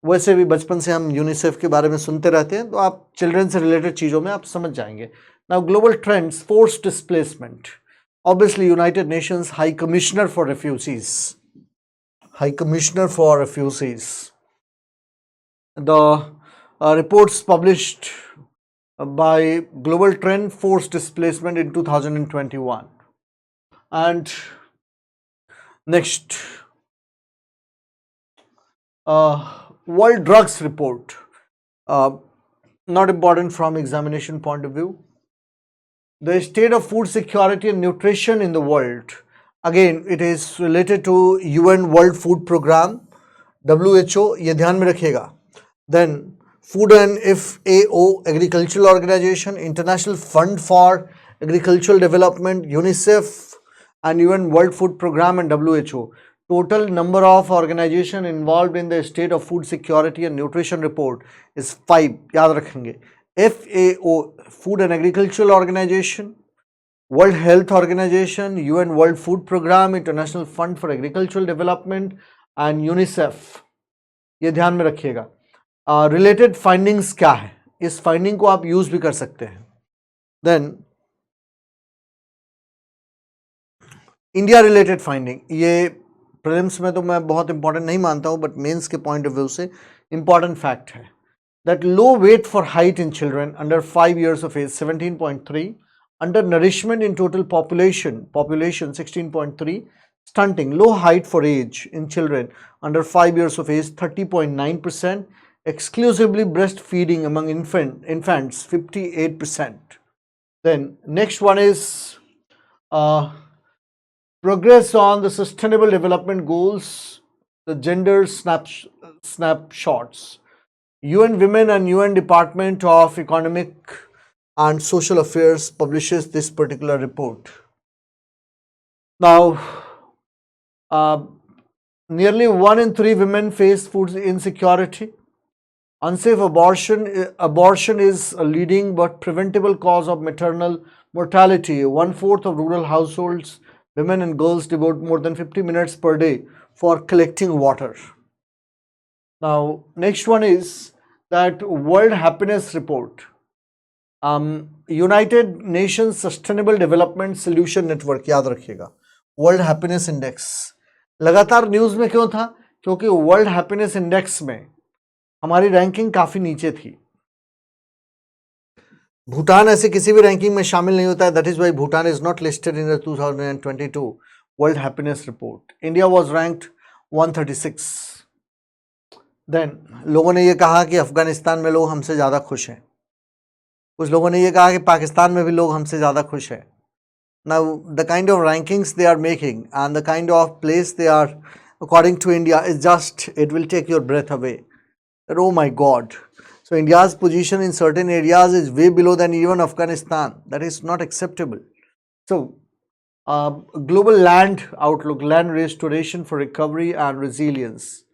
वैसे भी बचपन से हम यूनिसेफ के बारे में सुनते रहते हैं, तो आप चिल्ड्रन से रिलेटेड चीज़ों में आप समझ जाएंगे. Now, global trends, forced displacement. Obviously, United Nations High Commissioner for Refugees. High Commissioner for Refugees. The reports published by Global Trend Forced Displacement in 2021. And next, World Drugs Report. Not important from examination point of view. The state of food security and nutrition in the world. Again, it is related to UN World Food Program, WHO, ये ध्यान में रखिएगा. Then Food and FAO, Agricultural Organization, International Fund for Agricultural Development, UNICEF, and UN World Food Program and WHO. Total number of organizations involved in the state of food security and nutrition report is 5. याद रखेंगे. FAO, Food and Agricultural Organization, World Health Organization, UN World Food Program, International Fund for Agricultural Development, and UNICEF. ये ध्यान में रखिएगा. Related findings क्या है, इस finding को आप यूज भी कर सकते हैं. देन इंडिया रिलेटेड फाइंडिंग, ये प्रीलिम्स में तो मैं बहुत इंपॉर्टेंट नहीं मानता हूं, बट मेंस के पॉइंट ऑफ व्यू से इंपॉर्टेंट फैक्ट है. That low weight for height in children under 5 years of age 17.3, undernourishment in total population 16.3, stunting, low height for age in children under 5 years of age 30.9%, exclusively breastfeeding among infants 58%. Then next one is progress on the sustainable development goals, the gender snapshots. UN Women and UN Department of Economic and Social Affairs publishes this particular report. Now, nearly 1 in 3 women face food insecurity. Unsafe abortion is a leading but preventable cause of maternal mortality. 1/4 of rural households, women and girls devote more than 50 minutes per day for collecting water. Now, next one is that World Happiness Report. United Nations Sustainable Development Solution Network, याद रखिएगा. World happiness index लगातार news में क्यों था? क्योंकि world happiness index में हमारी ranking काफी नीचे थी. भूटान ऐसे किसी भी रैंकिंग में शामिल नहीं होता है. That is why Bhutan is not listed in the 2022 World Happiness Report. India was ranked 136. देन लोगों ने ये कहा कि अफगानिस्तान में लोग हमसे ज़्यादा खुश हैं. कुछ लोगों ने ये कहा कि पाकिस्तान में भी लोग हमसे ज़्यादा खुश हैं. Now, the kind of rankings they are making and the kind of place they are according to India is just, it will take your breath away. That, oh my God. So, India's position in certain areas is way below than even Afghanistan. That is not acceptable. So, global land outlook, land restoration for recovery and resilience.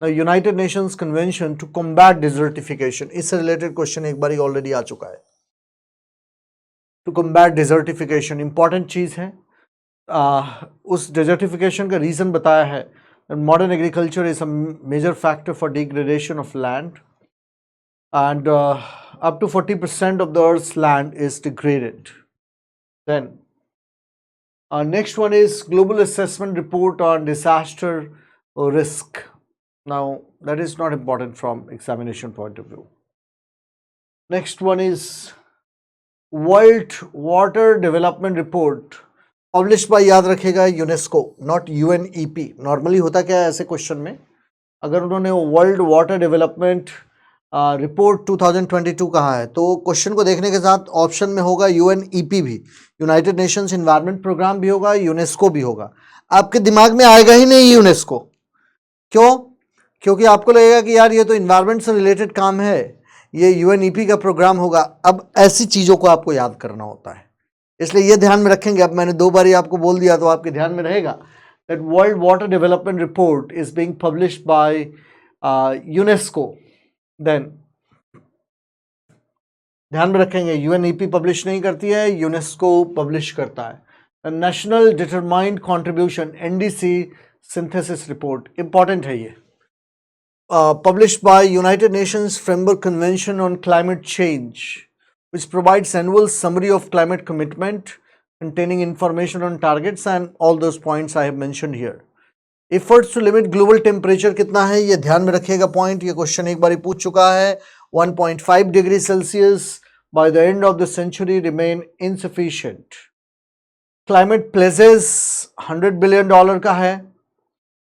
The United Nations Convention to combat desertification. इससे related question एक बारी already आ चुका है. To combat desertification, important चीज़ है. उस desertification का reason बताया है. Modern agriculture is a major factor for degradation of land, and up to 40% of the Earth's land is degraded. Then next one is Global Assessment Report on Disaster Risk. Now, that is not important from examination point of view. Next one is World Water Development Report, published by, याद रखेगा, UNESCO, not UNEP. Normally होता क्या है ऐसे question में, अगर उन्होंने world Water Development report 2022 कहा है तो क्वेश्चन को देखने के साथ ऑप्शन में होगा UNEP भी, यूनाइटेड नेशंस एनवायरनमेंट प्रोग्राम भी होगा, यूनेस्को भी होगा. आपके दिमाग में आएगा ही नहीं यूनेस्को. क्यों? क्योंकि आपको लगेगा कि यार ये तो इन्वायरमेंट से रिलेटेड काम है, ये UNEP का प्रोग्राम होगा. अब ऐसी चीज़ों को आपको याद करना होता है, इसलिए ये ध्यान में रखेंगे. अब मैंने 2 बार आपको बोल दिया तो आपके ध्यान में रहेगा. That World Water Development Report is being published by UNESCO. Then ध्यान में रखेंगे, UNEP पब्लिश नहीं करती है, यूनेस्को पब्लिश करता है. National determined contribution NDC synthesis report, important है ये. Published by United Nations Framework Convention on Climate Change. which provides annual summary of climate commitment containing information on targets and all those points I have mentioned here. Efforts to limit global temperature कितना है ये ध्यान में रखिएगा point, ये question एक बार पूछ चुका है. 1.5 degree Celsius by the end of the century remain insufficient. Climate pledges $100 billion का है.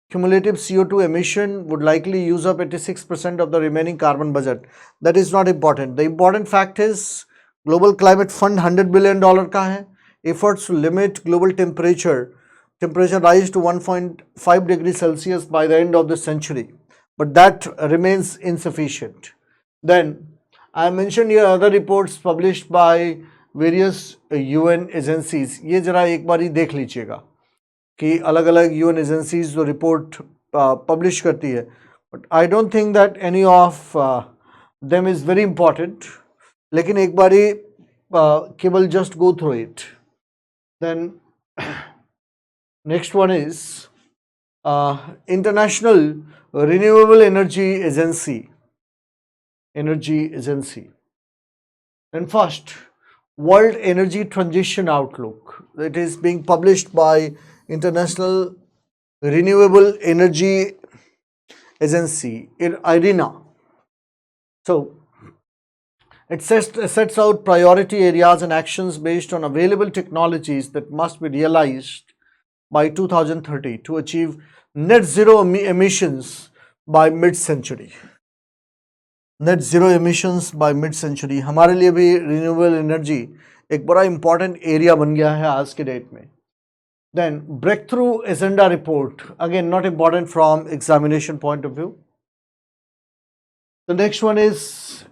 Cumulative CO2 emission would likely use up 86% of the remaining carbon budget. That is not important. The important fact is Global Climate Fund $100 billion का है. Efforts to limit global temperature rise to 1.5 degrees Celsius by the end of the century, but that remains insufficient. Then I mentioned here other reports published by various UN agencies. ये जरा एक बारी देख लीजिएगा कि अलग अलग UN agencies जो report publish करती है, but I don't think that any of them is very important. लेकिन एक बारी केवल just go through it. Then next one is International Renewable Energy Agency. And first, World Energy Transition Outlook. It is being published by International Renewable Energy Agency, IRENA. So, it sets out priority areas and actions based on available technologies that must be realized by 2030 to achieve net zero emissions by mid-century. Net zero emissions by mid-century. हमारे लिए भी renewable energy एक बड़ा important area बन गया है आज के date में. Then breakthrough agenda report, again not important from examination point of view. The next one is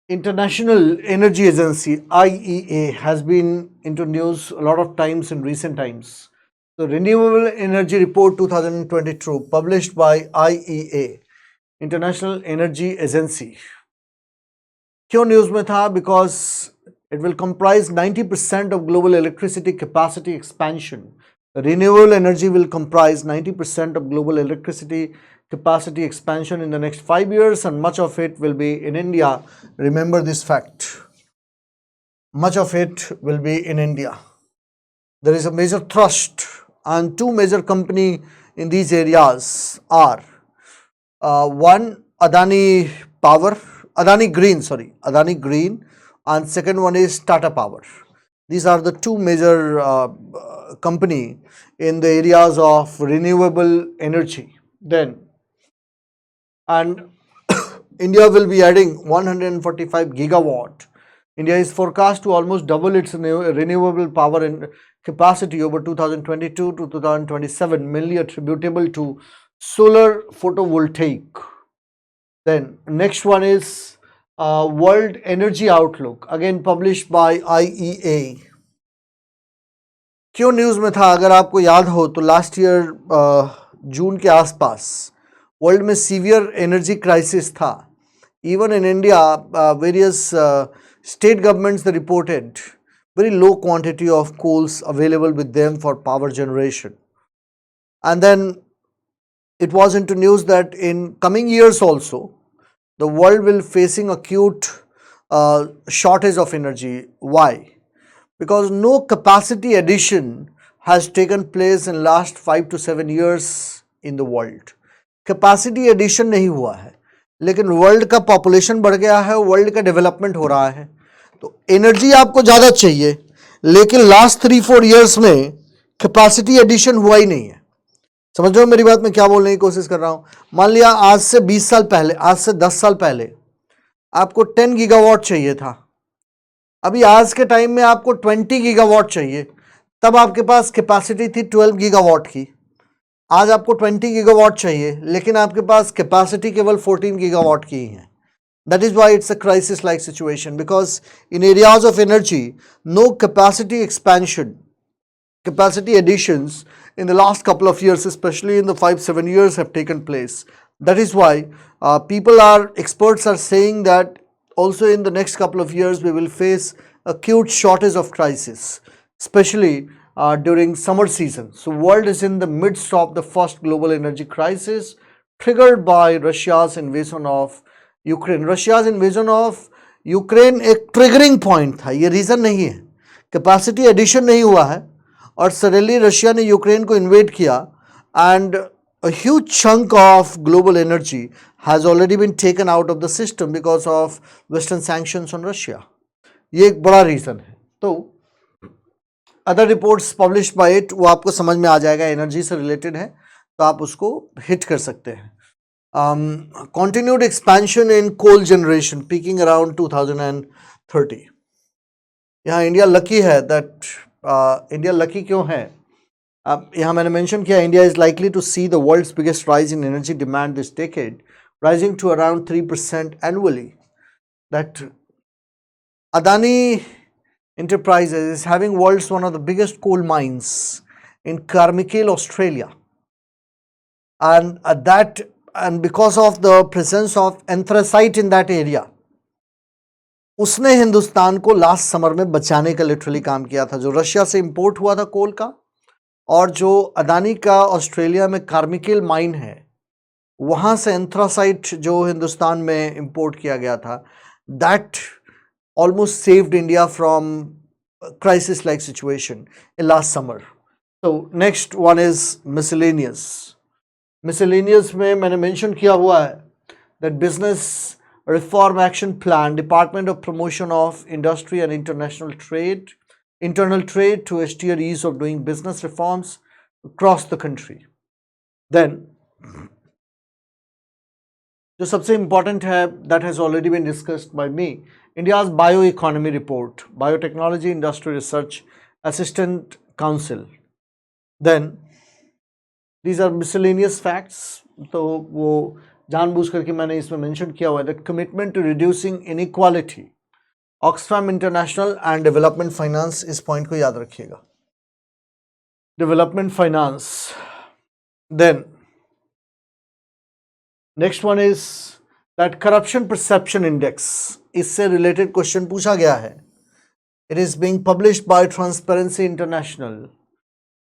International Energy Agency, IEA, has been into news a lot of times in recent times. The Renewable Energy Report 2022 published by IEA, International Energy Agency. क्यों news में था? Because it will comprise 90% of global electricity capacity expansion. Renewable energy will comprise 90% of global electricity capacity expansion in the next 5 years, and much of it will be in India. Remember this fact. Much of it will be in India. There is a major thrust, and two major companies in these areas are one Adani Green, and second one is Tata Power. These are the two major company in the areas of renewable energy. Then, and India will be adding 145 gigawatt. India is forecast to almost double its renewable power and capacity over 2022 to 2027, mainly attributable to solar photovoltaic. Then next one is World Energy Outlook, again published by IEA. क्यों news में था? अगर आपको याद हो तो last year जून के आसपास वर्ल्ड में सीवियर एनर्जी क्राइसिस था. Even in India, various state governments they reported very low quantity of coals available with them for power generation. And then it was into news that in coming years also, the world will facing acute shortage of energy. Why? Because no capacity addition has taken place in last 5 to 7 years in the world. Capacity addition नहीं हुआ है, लेकिन world का population बढ़ गया है, world का development हो रहा है, तो एनर्जी आपको ज़्यादा चाहिए, लेकिन लास्ट 3-4 ईयर्स में कैपेसिटी एडिशन हुआ ही नहीं है. समझ रहे हो मेरी बात? मैं क्या बोलने की कोशिश कर रहा हूँ? मान लिया आज से 20 साल पहले, आज से 10 साल पहले आपको 10 गीगावाट चाहिए था, अभी आज के टाइम में आपको 20 गीगावाट चाहिए. तब आपके पास कैपेसिटी थी 12 गीगावाट की, आज आपको 20 गीगावाट चाहिए, लेकिन आपके पास कैपेसिटी केवल 14 गीगावाट की ही है. That is why it's a crisis like situation, because in areas of energy, no capacity expansion, capacity additions in the last couple of years, especially in the 5-7 years, have taken place. That is why experts are saying that also in the next couple of years we will face acute shortage of crisis, especially during summer season. So world is in the midst of the first global energy crisis triggered by Russia's invasion of Ukraine. Russia's invasion of Ukraine एक triggering point था, ये reason नहीं है, capacity addition नहीं हुआ है और suddenly Russia ने यूक्रेन को इन्वेड किया and a huge chunk of global energy has already been taken out of the system because of western sanctions on Russia. ये एक बड़ा रीज़न है. तो other reports publish by it वो आपको समझ में आ जाएगा, एनर्जी से रिलेटेड है तो आप उसको हिट कर सकते हैं. Continued expansion in coal generation peaking around 2030. यहाँ इंडिया लकी है दैट इंडिया लकी क्यों है? अब यहाँ मैंने मेंशन किया India is likely to see the world's biggest rise in energy demand this decade, rising to around 3% annually. That Adani Enterprises is having world's one of the biggest coal mines in 𝐏𝐘𝐒𝐒, Australia, and because of the presence of anthracite in that area, उसने हिंदुस्तान को last summer में बचाने का literally काम किया था. जो Russia से इंपोर्ट हुआ था कोल का और जो अदानी का ऑस्ट्रेलिया में 𝐏𝐾𝐿 माइन है वहाँ से एंथ्रासाइट जो हिंदुस्तान में इंपोर्ट किया गया था, that almost saved India from a crisis-like situation in last summer. So next one is miscellaneous. Miscellaneous में मैंने mention किया हुआ है that business reform action plan, Department of Promotion of Industry and International Trade, internal trade to steer ease of doing business reforms across the country. Then जो सबसे important है that has already been discussed by me, India's bioeconomy report, Biotechnology Industry Research Assistant Council. Then these are miscellaneous facts. तो वो जानबूझ करके मैंने इसमें mention किया हुआ है that commitment to reducing inequality, Oxfam International and Development Finance, इस पॉइंट को याद रखिएगा. Development Finance. Then next one is that corruption perception index, इससे रिलेटेड क्वेश्चन पूछा गया है. It is being published by Transparency International.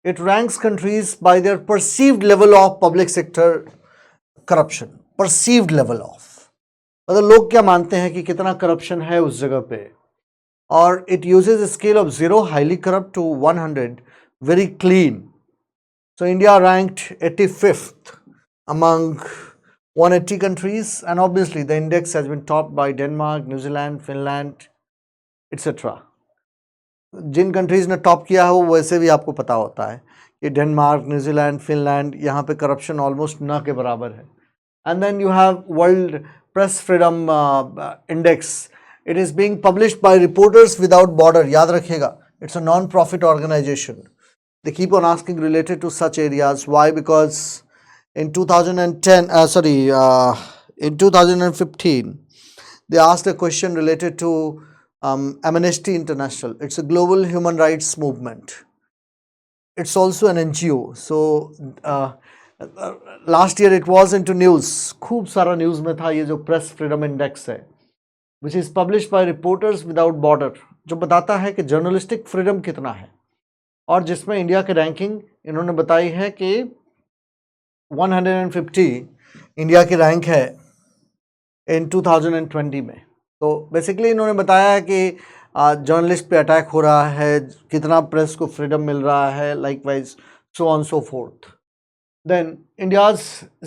It ranks countries by their perceived level of public sector corruption. Perceived level of, मतलब लोग क्या मानते हैं कि कितना करप्शन है उस जगह पे. और it uses a scale of 0 highly corrupt to 100 very clean. So India ranked 85th among 180 countries, and obviously the index has been topped by Denmark, New Zealand, Finland, etc. Jin countries ने top किया हो वैसे भी आपको पता होता है कि डेनमार्क, न्यूजीलैंड, फिनलैंड, यहाँ पे करप्शन ऑलमोस्ट ना के बराबर है. And then you have World Press Freedom Index. It is being published by Reporters Without Border. याद रखिएगा, it's a non profit organisation. They keep on asking related to such areas. Why? Because in 2015, they asked a question related to Amnesty International. It's a global human rights movement. It's also an NGO. So last year it was into news. खूब सारा news में था ये जो press Freedom index है, which is published by Reporters Without Border, जो बताता है कि जर्नलिस्टिक फ्रीडम कितना है, और जिसमें इंडिया की रैंकिंग इन्होंने बताई है कि 150 इंडिया की रैंक है इन 2020 में. तो बेसिकली इन्होंने बताया है कि जर्नलिस्ट पे अटैक हो रहा है, कितना प्रेस को फ्रीडम मिल रहा है, likewise so on so forth. Then India's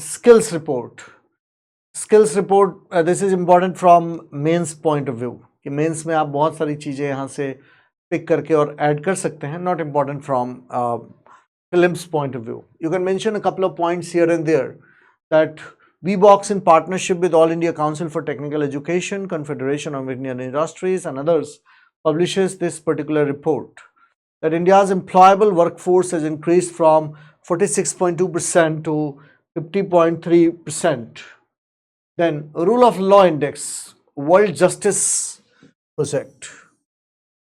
skills report. Skills report, this is important from mains point of view, कि मेंस में आप बहुत सारी चीज़ें यहाँ से पिक करके और ऐड कर सकते हैं. Not important from prelims point of view. You can mention a couple of points here and there that VBox, in partnership with All India Council for Technical Education, Confederation of Indian Industries and others, publishes this particular report that India's employable workforce has increased from 46.2% to 50.3%. Then Rule of Law Index, World Justice Project,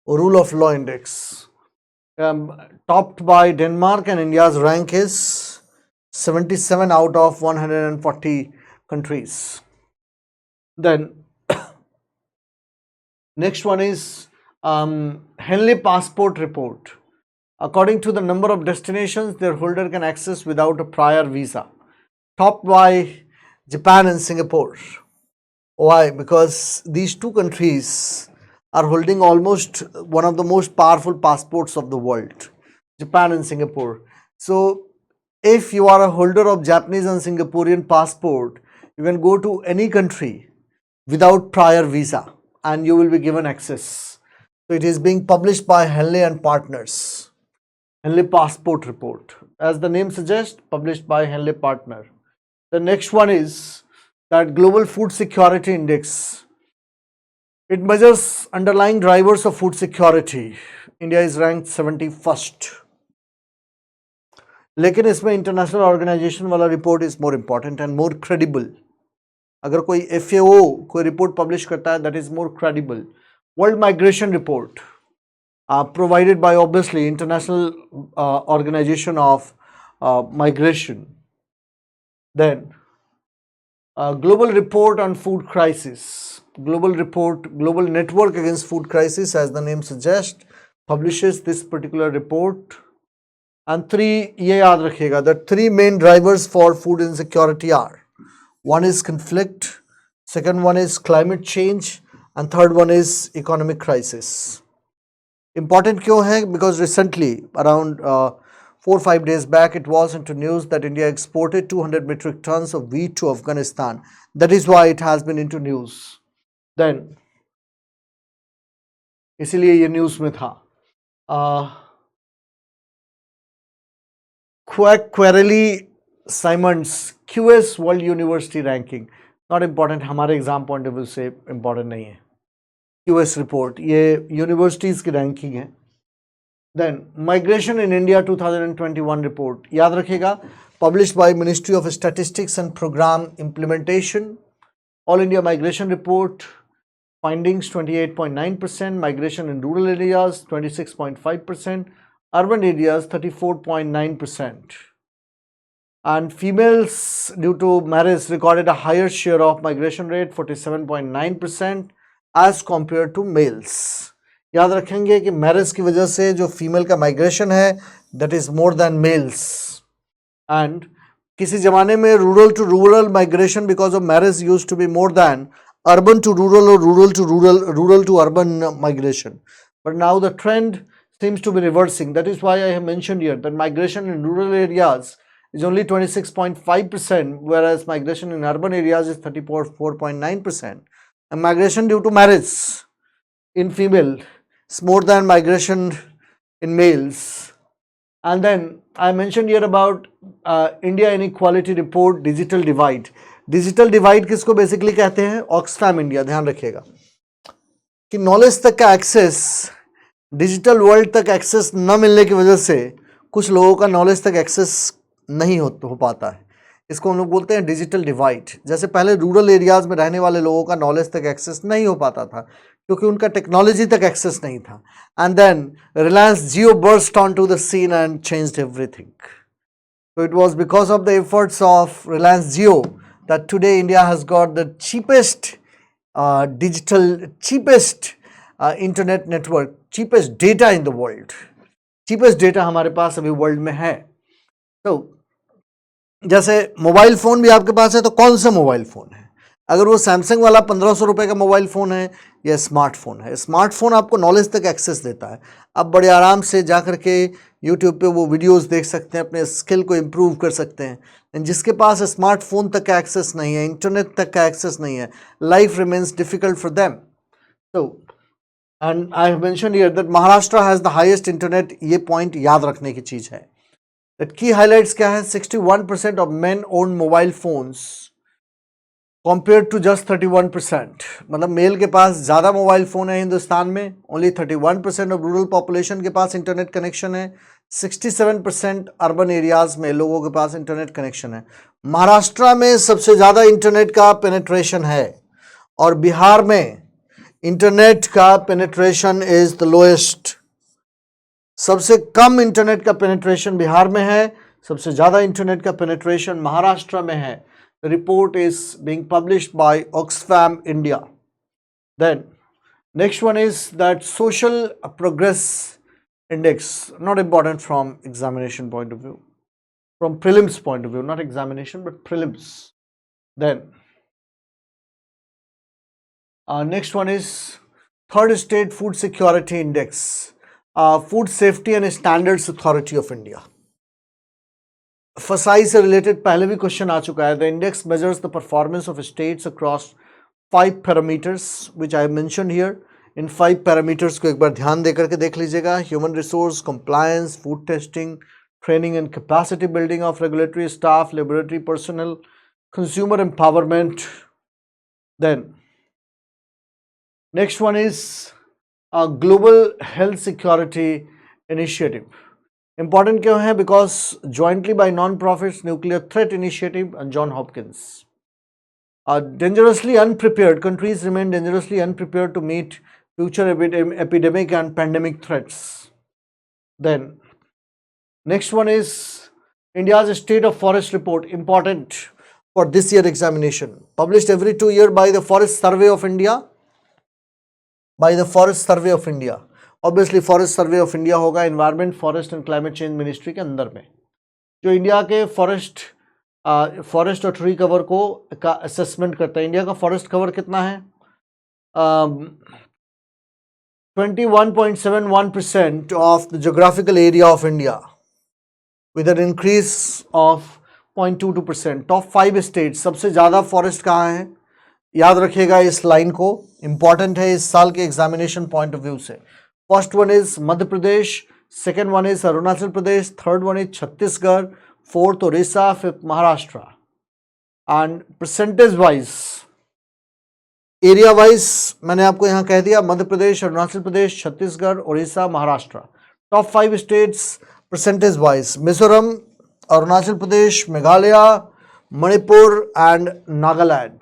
Rule of Law Index. Topped by Denmark, and India's rank is 77 out of 140 countries. Then next one is Henley Passport Report. According to the number of destinations their holder can access without a prior visa, topped by Japan and Singapore. Why? Because these two countries are holding almost one of the most powerful passports of the world, Japan and Singapore. So if you are a holder of Japanese and Singaporean passport, you can go to any country without prior visa and you will be given access. So it is being published by Henley and Partners. Henley Passport Report. As the name suggests, published by Henley Partner. The next one is that Global Food Security Index. It measures underlying drivers of food security. India is ranked 71st. लेकिन इसमें international organisation वाला report is more important and more credible. अगर कोई FAO कोई report publish करता है, that is more credible. World migration report provided by obviously International Organization of Migration. Then Global Report on Food Crisis. Global Report, Global Network Against Food Crisis, as the name suggests, publishes this particular report. And three, ये याद रखिएगा, the three main drivers for food insecurity are, one is conflict, second one is climate change, and third one is economic crisis. Important क्यों है? Because recently, around 4-5 days back, it was into news that India exported 200 metric tons of wheat to Afghanistan. That is why it has been into news. Then, इसीलिए ये news में था. 𝐏𝐸-Simons QS World University Ranking. Not important, हमारे exam point of view से important नहीं है. QS report, ये universities की रैंकिंग है. Then migration in India 2021 report, याद रखिएगा, published by Ministry of Statistics and Programme Implementation. All India migration report, findings 28.9%, migration in rural areas 26.5%, urban areas 34.9%. And females due to marriage recorded a higher share of migration rate 47.9% as compared to males. याद रखेंगे कि marriage की वजह से जो female का migration है that is more than males. And किसी जमाने में rural to rural migration because of marriage used to be more than urban to rural or rural to rural to urban migration. But now the trend seems to be reversing. That is why I have mentioned here that migration in rural areas is only 26.5%, whereas migration in urban areas is 34.9%. And migration due to marriage in female is more than migration in males. And then I mentioned here about India Inequality Report, Digital Divide. Digital divide किसको basically कहते हैं? Oxfam India. ध्यान रखिएगा कि knowledge तक का access, digital world तक access न मिलने की वजह से कुछ लोगों का नॉलेज तक एक्सेस नहीं हो पाता है. इसको हम लोग बोलते हैं डिजिटल डिवाइड. जैसे पहले रूरल एरियाज में रहने वाले लोगों का नॉलेज तक एक्सेस नहीं हो पाता था क्योंकि उनका टेक्नोलॉजी तक एक्सेस नहीं था. And then Reliance Jio burst on to the scene and changed everything. So it was because of the efforts of Reliance Jio that today India has got the cheapest internet network, cheapest data in the world. cheapest data हमारे पास अभी world में है. तो जैसे mobile phone भी आपके पास है, तो कौन सा मोबाइल फ़ोन है? अगर वो सैमसंग वाला 1500 रुपये का मोबाइल फ़ोन है या स्मार्टफोन है. स्मार्टफोन आपको नॉलेज तक एक्सेस देता है. आप बड़े आराम से जा कर के यूट्यूब पे वो वीडियोस देख सकते हैं, अपने स्किल को इम्प्रूव कर सकते हैं. जिसके पास स्मार्टफोन तक का एक्सेस नहीं है, इंटरनेट तक का एक्सेस नहीं है, life remains difficult for them. तो and I have mention here that Maharashtra has the highest internet. ये पॉइंट याद रखने की चीज़ है. दैट की हाईलाइट्स क्या है? 61% of main own mobile phones compared to just 31%. मतलब मेल के पास ज़्यादा मोबाइल फ़ोन है हिंदुस्तान में. ओनली 31% ऑफ रूरल पॉपुलेशन के पास इंटरनेट कनेक्शन है. 67% अर्बन एरियाज़ में लोगों के पास इंटरनेट कनेक्शन है. महाराष्ट्र में सबसे ज़्यादा इंटरनेट का पेनिट्रेशन है और बिहार में इंटरनेट का पेनिट्रेशन इज़ द लोएस्ट. सबसे कम इंटरनेट का पेनिट्रेशन बिहार में है, सबसे ज़्यादा इंटरनेट का पेनिट्रेशन महाराष्ट्र में है. The report is being published by Oxfam India. Then next one is that social progress index, not important from examination point of view, from prelims point of view, not examination but prelims. Then Next one is third state food security index, Food Safety and Standards Authority of India. FSI से related पहले भी question आ चुका है. The index measures the performance of states across 5 parameters which I have mentioned here. In 5 parameters को एक बार ध्यान दे करके देख लीजिएगा. Human resource, compliance, food testing, training and capacity building of regulatory staff, laboratory personnel, consumer empowerment. Then next one is a global health security initiative. Important क्यों है? Because jointly by non-profits Nuclear Threat Initiative and John Hopkins. Dangerously unprepared countries remain dangerously unprepared to meet future epidemic and pandemic threats. Then next one is India's State of Forest Report, important for this year examination, published every 2 years by the Forest Survey of India. By the Forest Survey of India. Obviously Forest Survey of India होगा Environment, Forest and Climate Change Ministry के अंदर में, जो India के forest और tree cover को का assessment करता है. इंडिया का फॉरेस्ट कवर कितना है? 21.71% of the geographical area of India with an increase of 0.22%. Top 5 state सबसे ज़्यादा फॉरेस्ट कहाँ है? याद रखिएगा इस लाइन को, इंपॉर्टेंट है इस साल के एग्जामिनेशन पॉइंट ऑफ व्यू से. First one is Madhya Pradesh, second one is Arunachal Pradesh, third one is Chhattisgarh, fourth Orissa, fifth Maharashtra. And percentage wise, area wise मैंने आपको यहाँ कह दिया, Madhya Pradesh, Arunachal Pradesh, Chhattisgarh, Orissa, Maharashtra. Top 5 states percentage wise: Mizoram, Arunachal Pradesh, Meghalaya, Manipur and Nagaland.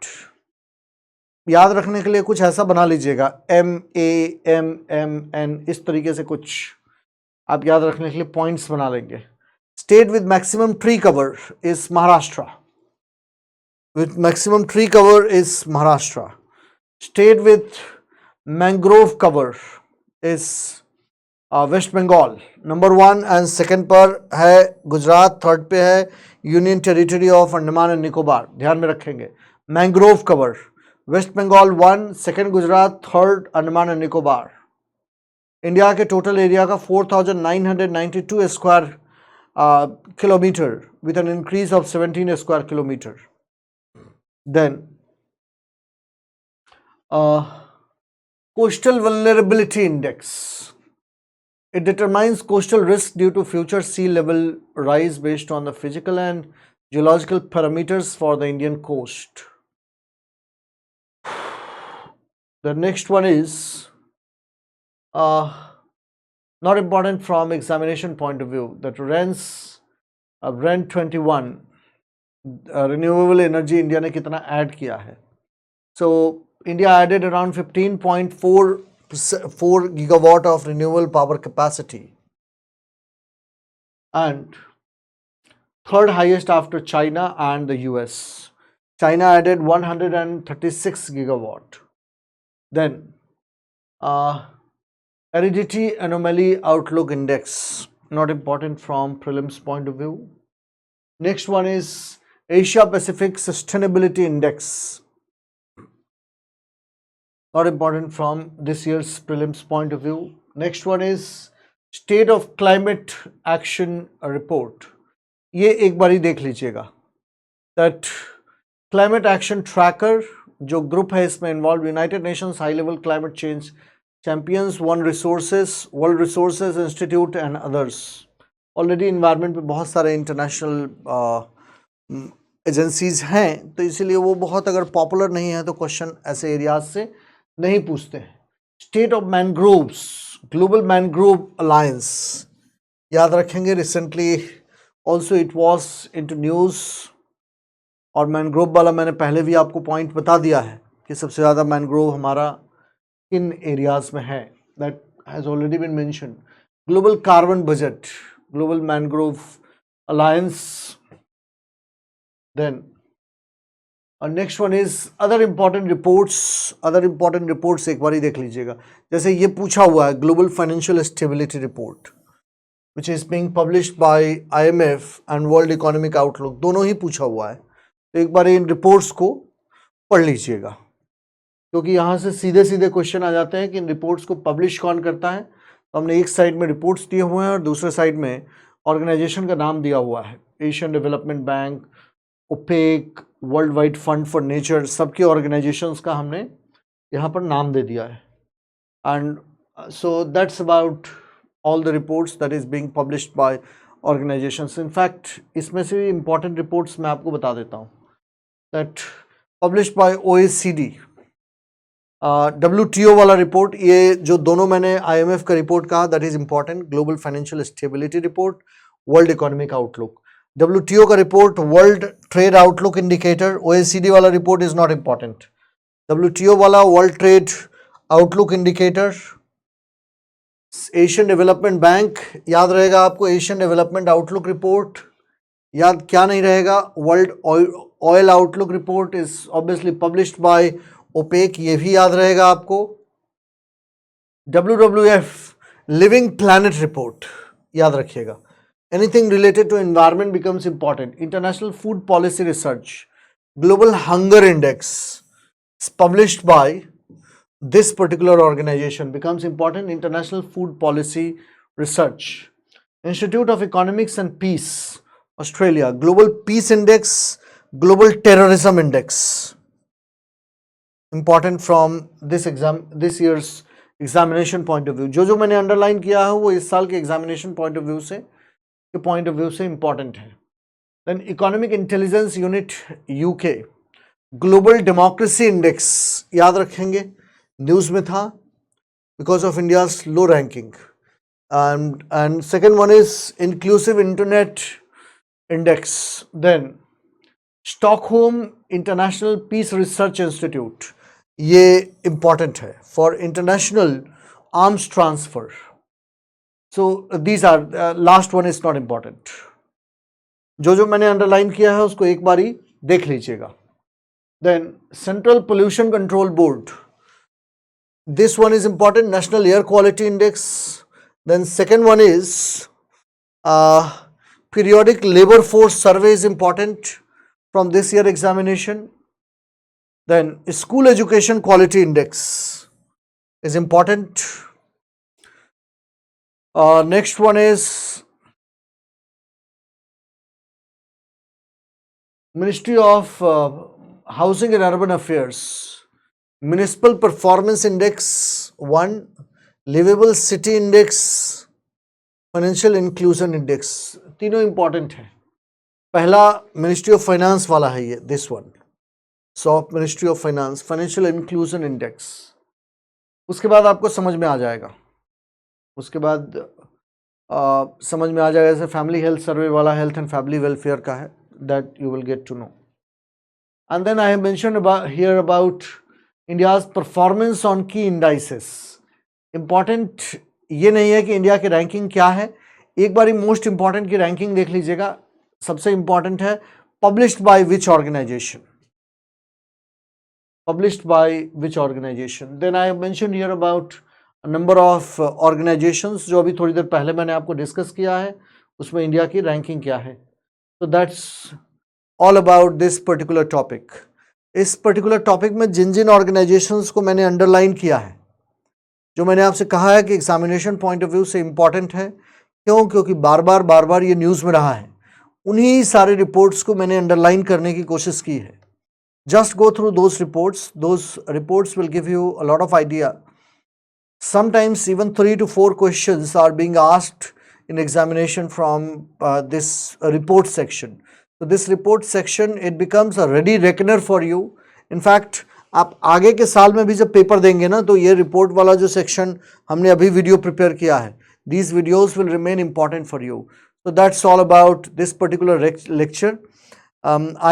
याद रखने के लिए कुछ ऐसा बना लीजिएगा, MAMMN, इस तरीके से कुछ आप याद रखने के लिए पॉइंट्स बना लेंगे. State with maximum tree cover is Maharashtra. With maximum tree cover is Maharashtra. State with mangrove cover is West Bengal. Number 1 and second पर है गुजरात, थर्ड पे है union territory of Andaman and Nicobar. ध्यान में रखेंगे mangrove cover. West Bengal 1, second Gujarat, third Andaman and Nicobar. India के टोटल एरिया का 4,992 square kilometre with an increase of 17 square kilometre. Then coastal vulnerability index. It determines coastal risk due to future sea level rise based on the physical and geological parameters for the Indian coast. The next one is not important from examination point of view, that REN 21 renewable energy India ने कितना add किया है. So India added around 15.4 gigawatt of renewable power capacity, and third highest after China and the US. China added 136 gigawatt. Then aridity anomaly outlook index, not important from prelims point of view. Next one is Asia Pacific Sustainability Index, not important from this year's prelims point of view. Next one is State of Climate Action Report. ये एक बारी देख लीजिएगा. That Climate Action Tracker जो group है इसमें involve United Nations high level climate change champions, world resources institute and others. Already environment पे बहुत सारे इंटरनेशनल एजेंसीज हैं, तो इसीलिए वो बहुत अगर पॉपुलर नहीं है तो क्वेश्चन ऐसे एरियाज से नहीं पूछते हैं. State of mangroves, global mangrove alliance याद रखेंगे. Recently also it was into news, और मैनग्रोव वाला मैंने पहले भी आपको पॉइंट बता दिया है कि सबसे ज़्यादा मैनग्रोव हमारा किन एरियाज़ में है. That has already been mention. Global carbon budget, global mangrove alliance. Then next one is other important reports एक बार ही देख लीजिएगा. जैसे ये पूछा हुआ है global financial stability report which is being published bye IMF and world economic outlook, दोनों ही पूछा हुआ है. तो एक बार इन रिपोर्ट्स को पढ़ लीजिएगा. क्योंकि यहाँ से सीधे सीधे क्वेश्चन आ जाते हैं कि इन रिपोर्ट्स को पब्लिश कौन करता है। तो हमने एक साइड में रिपोर्ट्स दिए हुए हैं और दूसरे साइड में ऑर्गेनाइजेशन का नाम दिया हुआ है, Asian Development Bank, OPEC, World Wide Fund for Nature, सबके ऑर्गेनाइजेशंस का हमने यहाँ पर नाम दे दिया है। And so that's about all the reports that is being published by organisations. In fact इसमें से इंपॉर्टेंट रिपोर्ट्स मैं आपको बता देता हूँ that published by OECD, WTO वाला रिपोर्ट, ये जो दोनों मैंने IMF का रिपोर्ट कहा that is important, global financial stability report, World economic outlook. WTO का report world trade outlook indicator, OECD वाला report is not important. WTO वाला world trade outlook indicator, Asian Development bank याद रहेगा आपको, Asian development outlook report याद क्या नहीं रहेगा, World Oil Outlook report is obviously published by OPEC, ये भी याद रहेगा आपको। WWF लिविंग प्लैनेट रिपोर्ट याद रखिएगा। Anything related to environment becomes important. International Food Policy Research, global hunger index published by this particular organization becomes important, International Food Policy Research. Institute of Economics and Peace, Australia, Global Peace Index, Global Terrorism Index, important from this this year's examination point of view. जो मैंने underline किया है वो इस साल के examination point of view से important है। Then Economic Intelligence Unit UK, global democracy index याद रखेंगे, न्यूज़ में था because of India's low ranking. And second one is inclusive internet index. Then Stockholm International Peace Research Institute, ये important है for international arms transfer. So these are, last one is not important. जो मैंने underline किया है उसको एक बारी देख लीजिएगा। Then Central Pollution Control Board, this one is important, National Air Quality Index. Then second one is periodic labor force survey is important from this year examination. Then school education quality index is important. Next one is Ministry of Housing and Urban Affairs, municipal performance index 1, liveable city index, financial inclusion index, तीनों important हैं। पहला Ministry of Finance वाला है ये, this one, soft Ministry of Finance financial inclusion index. उसके बाद आपको समझ में आ जाएगा, उसके बाद समझ में आ जाएगा, जैसे फैमिली हेल्थ सर्वे वाला हेल्थ एंड फैमिली वेलफेयर का है, that you will get to know. And then I have mentioned here about India's performance on key indices. Important ये नहीं है कि इंडिया की रैंकिंग क्या है, एक बार मोस्ट इंपॉर्टेंट की रैंकिंग देख लीजिएगा। सबसे इंपॉर्टेंट है published by which organisation, published by which organisation. Then I have mentioned here about number of organisations, जो अभी थोड़ी देर पहले मैंने आपको डिस्कस किया है, उसमें इंडिया की रैंकिंग क्या है। तो that's all about this particular topic. इस पर्टिकुलर टॉपिक में जिन जिन ऑर्गेनाइजेशंस को मैंने अंडरलाइन किया है, जो मैंने आपसे कहा है कि एग्जामिनेशन पॉइंट ऑफ व्यू से इंपॉर्टेंट है, क्योंकि बार बार ये न्यूज़ में रहा है, उन्हीं सारे रिपोर्ट्स को मैंने अंडरलाइन करने की कोशिश की है। Just go through those reports will give you a lot of idea. Sometimes even 3 to 4 questions are being asked in examination from this report section. So this report section, it becomes a ready reckoner for you. In fact, आप आगे के साल में भी जब paper देंगे ना, तो ये रिपोर्ट वाला जो सेक्शन हमने अभी वीडियो प्रिपेयर किया है, these videos will remain important for you. So that's all about this particular lecture.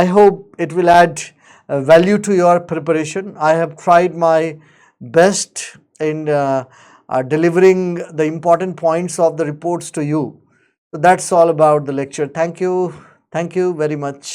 I hope it will add value to your preparation. I have tried my best in delivering the important points of the reports to you. So that's all about the lecture. Thank you very much.